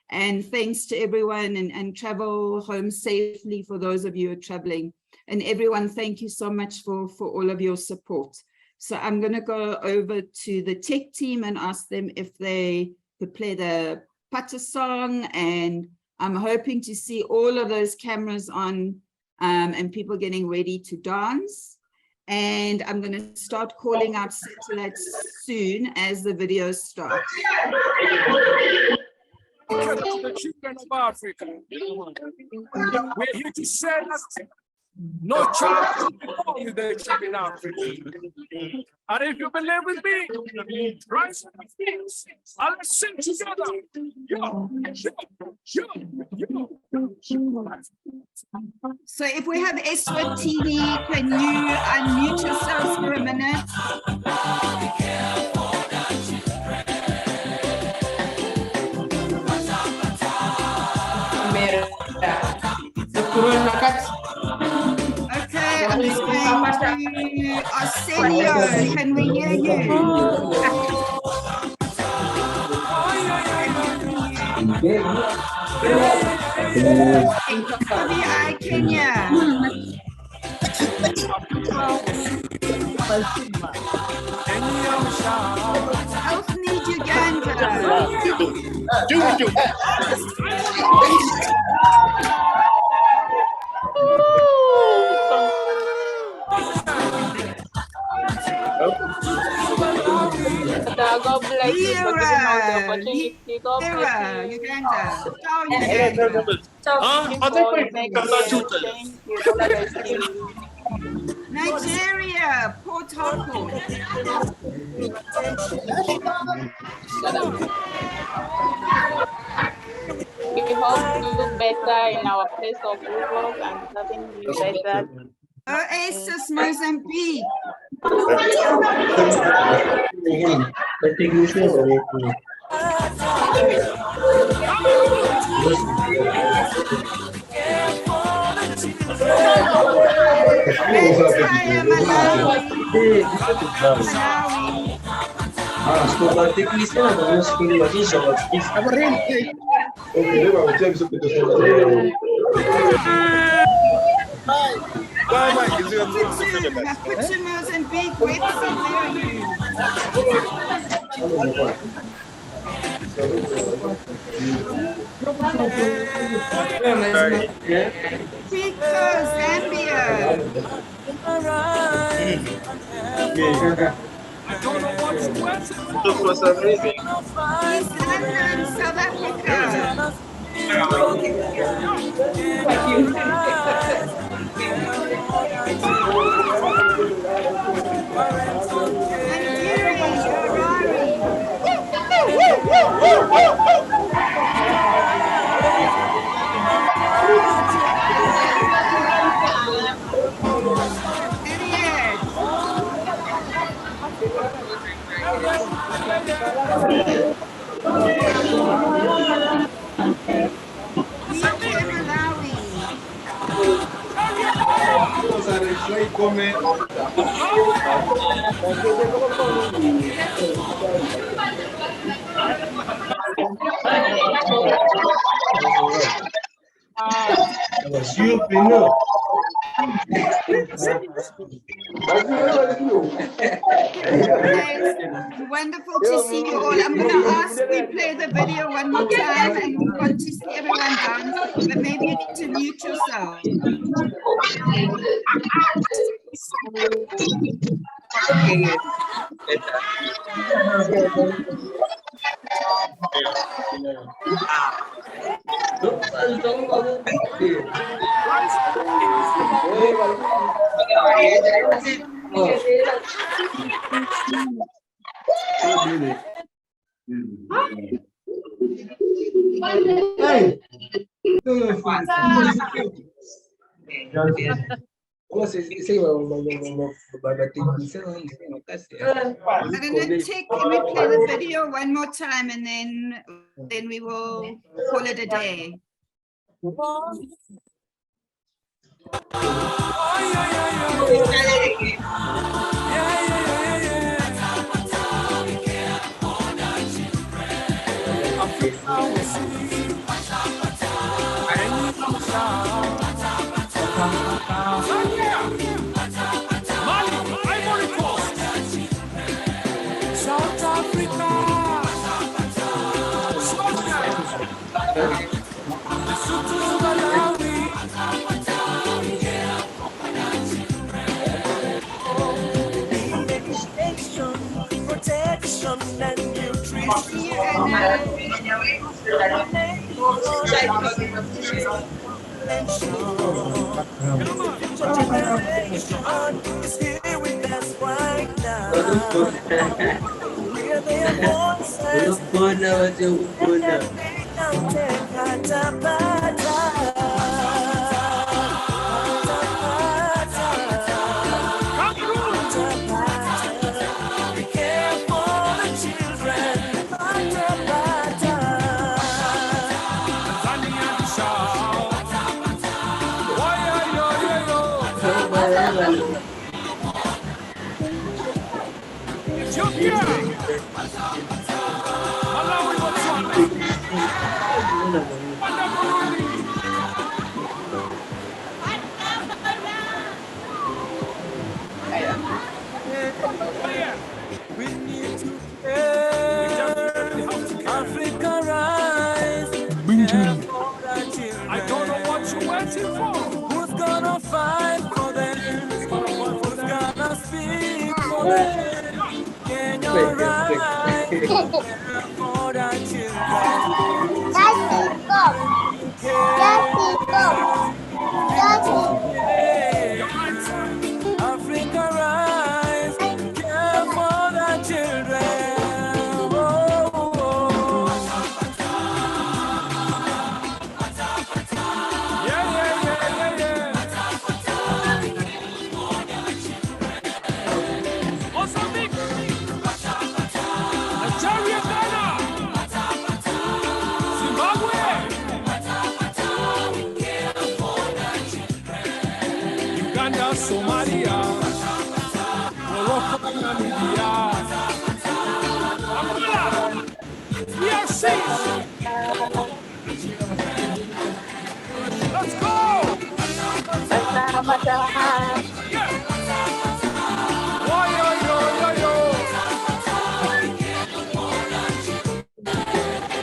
And thanks to everyone, and travel home safely for those of you who are traveling. And everyone, thank you so much for all of your support. So I'm going to go over to the tech team and ask them if they could play the Pata song. And I'm hoping to see all of those cameras on and people getting ready to dance. And I'm going to start calling out satellites soon as the videos start. To the children of Africa, we're here to say that no child should be born with the chip in Africa. And if you believe with me, rise to the feet and let's sing together. Yo, yo, yo, yo. So if we have Eswatini, can you unmute yourselves for a minute? Okay, I'm just going to Arsenio. Can we hear you? I Kenya. Health Need Uganda. God bless you for giving us the opportunity. God bless you. Uganda. Thank you. God bless you. Nigeria, Port Harcourt. We hope to do better in our place of work and serving you better. Oasis, Mozambique. Mozambique, wait Zambia. I don't know what's East London, South Africa. Wonderful to see you all. I'm going to ask we play the video one more time, and we want to see everyone dance, but maybe you need to mute yourself. Hey. Can we play the video one more time and then we will call it a day? South Africa, Lesotho, Malawi, education, protection, and nutrition. Future generation is here with us right now. Hear their voices. Care for the children. Ethiopia, Malawi, Botswana, Rwanda, Burundi. We need to care. Africa rise. I don't know what you're waiting for. Who's gonna fight for them? Who's gonna speak for them? Kenya rise. For the children. Africa rise. Care for the children. Oh, oh. Mozambique, Nigeria, Ghana, Zimbabwe, Uganda, Somalia, Morocco, Namibia, Angola, DRC. Let's go!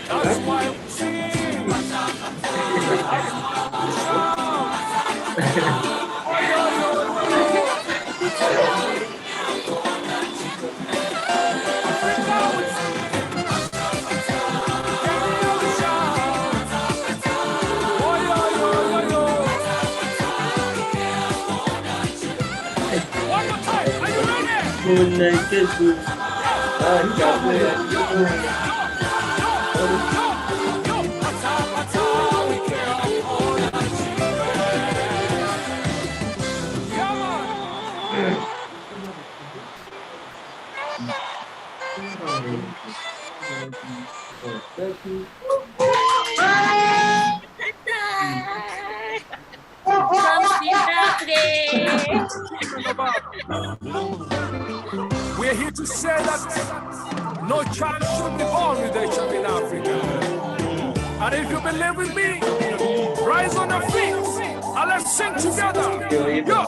That's why we sing. One more time. Are you We're here to say that no child should be born with HIV in Africa. And if you believe with me, rise on your feet and let's sing together. Yo,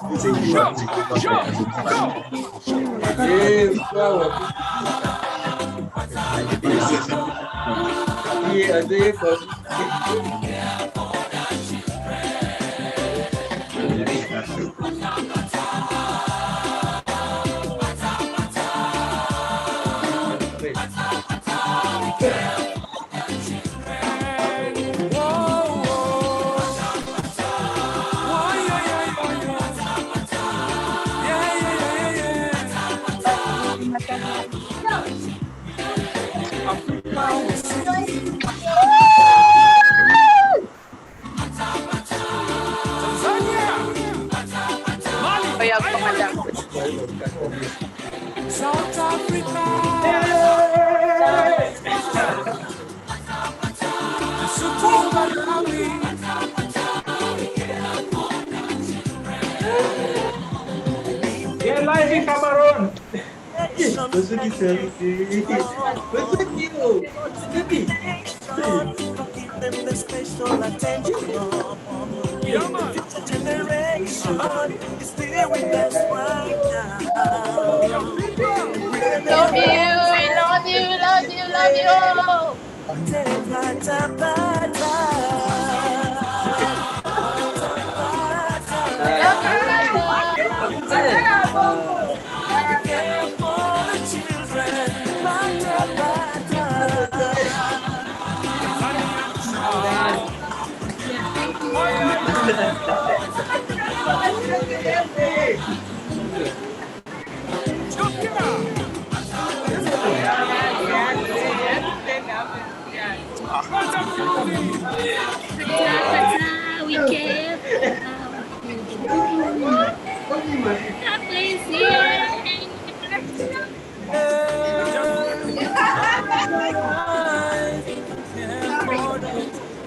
South Africa. We are live in Cameroon. Besuki Selfie. Besuki. To give them the special attention. Future generation is still with us right now. Love you, love you, love you, love you. We care. God bless you.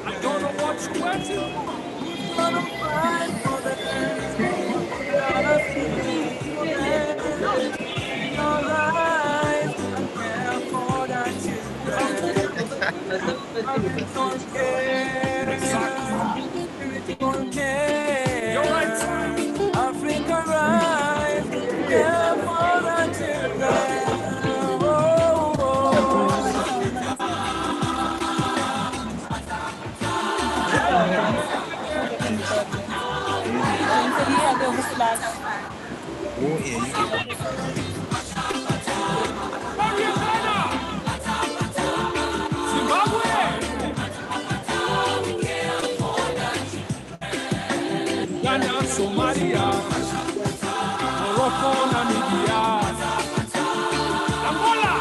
I don't know what you're waiting for. Who's gonna fight for them? Who's gonna speak for them? Your life and care for their children. Spirit don't care. Spirit don't care. You're right. Africa rise. Care for their children. Ghana, Somalia, Morocco, Namibia, Angola,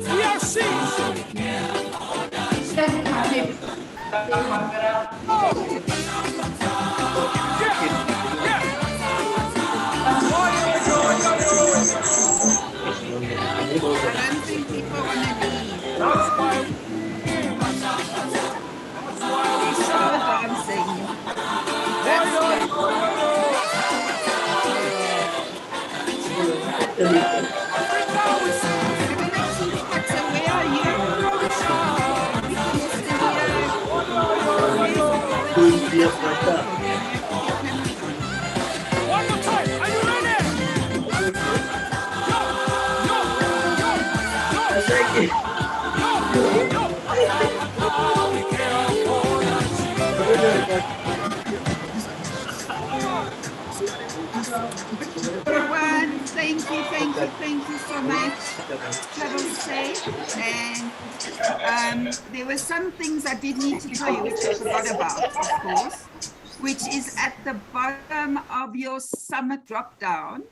DRC. One more time, are you ready? Everyone, thank you so much. Travel safe. And there were some things I did need to tell you, which I forgot about, of course, which is at the bottom of your summit drop-down.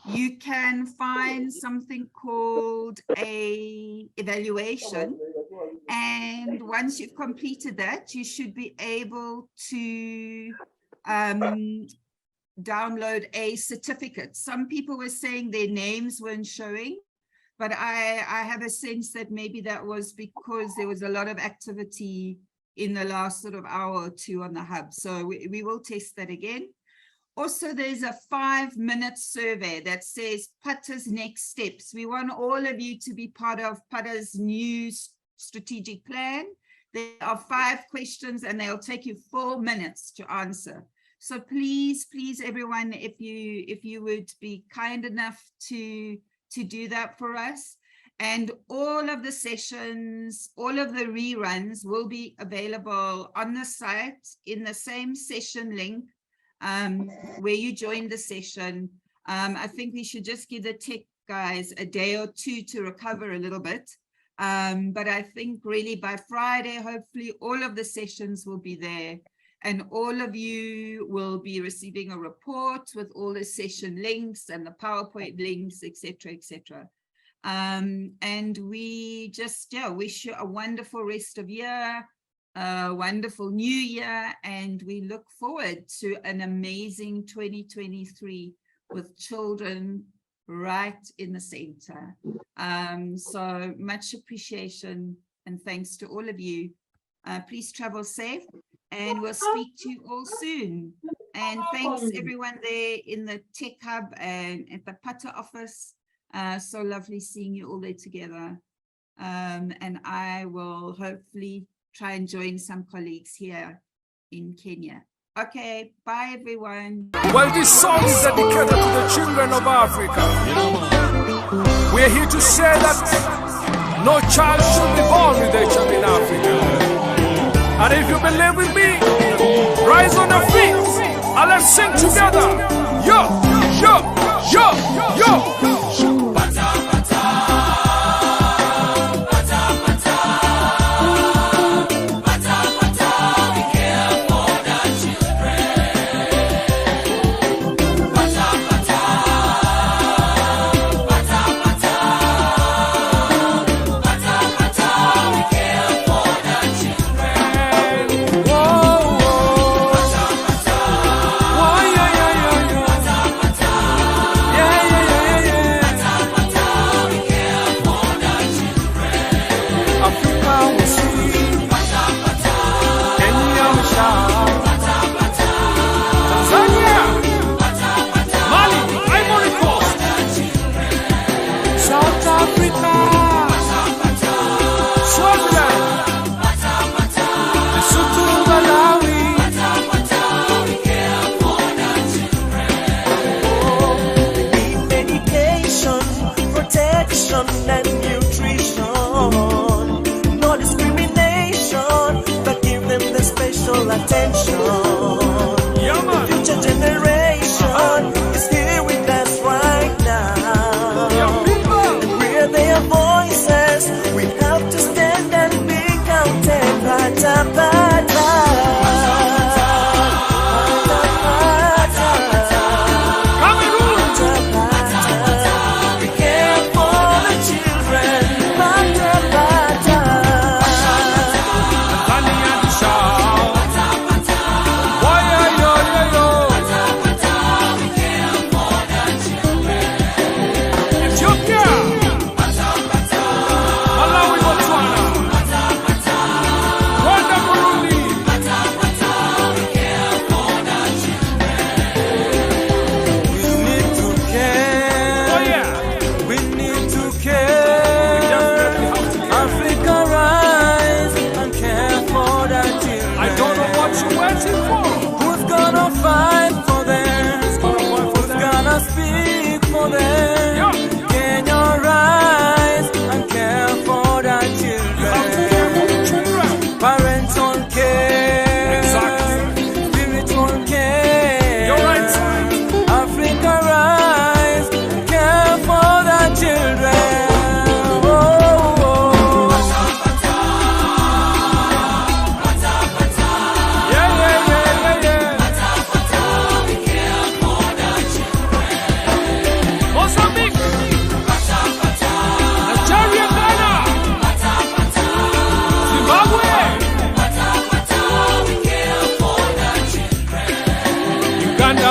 You can find something called a evaluation. And once you've completed that, you should be able to download a certificate. Some people were saying their names weren't showing, but I have a sense that maybe that was because there was a lot of activity in the last sort of hour or two on the hub. So we will test that again. Also, there's a 5-minute survey that says Pata's next steps. We want all of you to be part of Pata's new strategic plan. There are 5 questions and they'll take you 4 minutes to answer. So please, everyone, if you would be kind enough to do that for us. And all of the sessions, all of the reruns will be available on the site in the same session link where you joined the session. I think we should just give the tech guys a day or two to recover a little bit. But I think really by Friday, hopefully all of the sessions will be there. And all of you will be receiving a report with all the session links and the PowerPoint links, etc., etc. And we just wish you a wonderful rest of year, a wonderful new year, and we look forward to an amazing 2023 with children right in the center. So much appreciation and thanks to all of you. Please travel safe and we'll speak to you all soon. And thanks everyone there in the Tech Hub and at the Pata office. So lovely seeing you all there together. And I will hopefully try and join some colleagues here in Kenya. Okay, bye everyone. Well, this song is dedicated to the children of Africa. We're here to say that no child should be born with HIV in Africa. And if you believe with me, rise on your feet and let's sing together. Yo, yo, yo, yo. And nutrition, no discrimination, but give them the special attention. The future generation is here with us right now, and we're their voices. We have to stand and be counted. Pata, pata.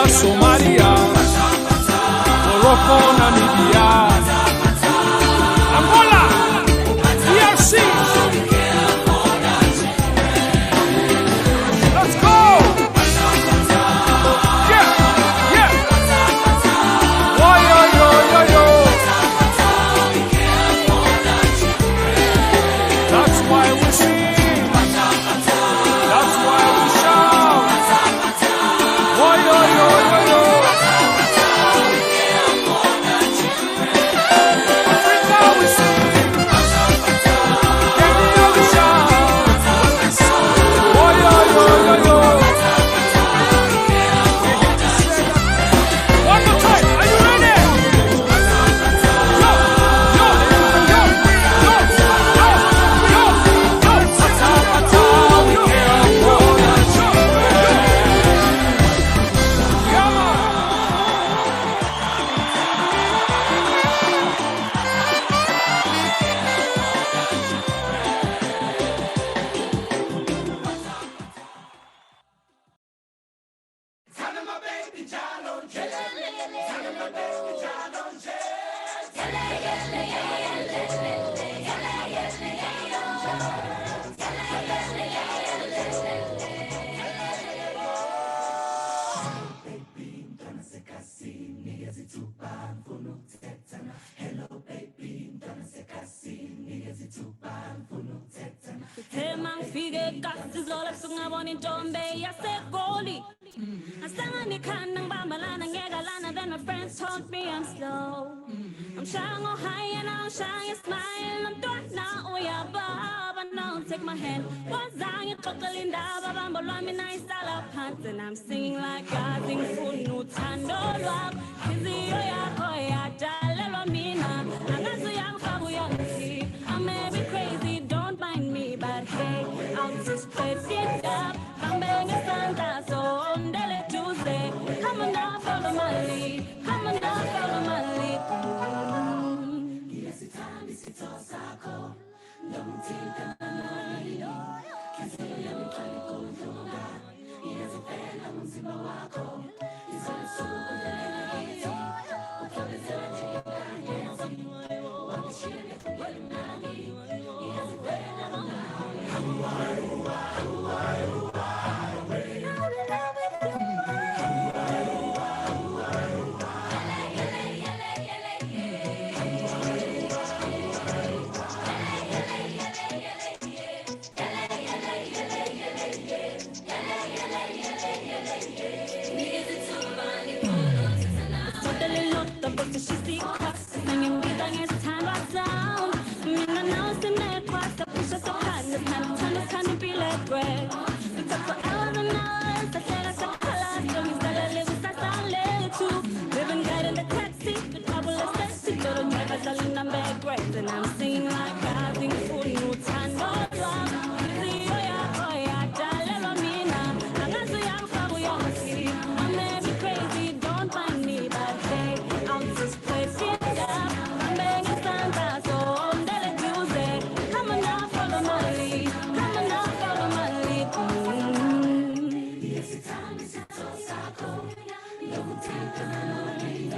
Somalia, Morocco, Namibia, Angola, DRC. Let's go! Yeah, yeah. Why, yo, yo, yo, yo. That's why we sing. That's why we shout. Why, yo, yo, yo, yo. Fige kasi zola sungabona intombe yasegoli. Asangani khana ngibambalana ngekalana, then my friends told me I'm slow. I'm shying on high and I'm shying a smile. I'm doing now, oh yeah, Baba, no, take my hand. Was I in Tokalinda, Baba, Lami, nice pants, and I'm singing like I sing full no tando love. Kizzy, oh yeah, Jalelo Mina. I'm not so young, Fabu young, I may be crazy, don't mind me, but hey, I'll just face it up. I'm begging Santa, so on Dele Tuesday. Come on now, follow my lead. Come on now, follow my lead. Yes, it's time, it's all sako. Don't take the money. Can't say I'm trying to go through that. Yes, it's fair, I'm Simba Wako. It's all so good, and I get it. I'm coming to the yes, I'm the shit, it's what I'm yes, it's fair, I'm and I'm singing like I think for no time, no love. See, oh yeah, Jalelo Mina. I'm not so young, Fabu young, I may be crazy, don't mind me, but hey, I'll just play it up. I'm begging Santa, so on Dele Tuesday. Come on now, follow my lead. Come on now, follow my lead. Yes, it's time, it's all sako. Don't take the money.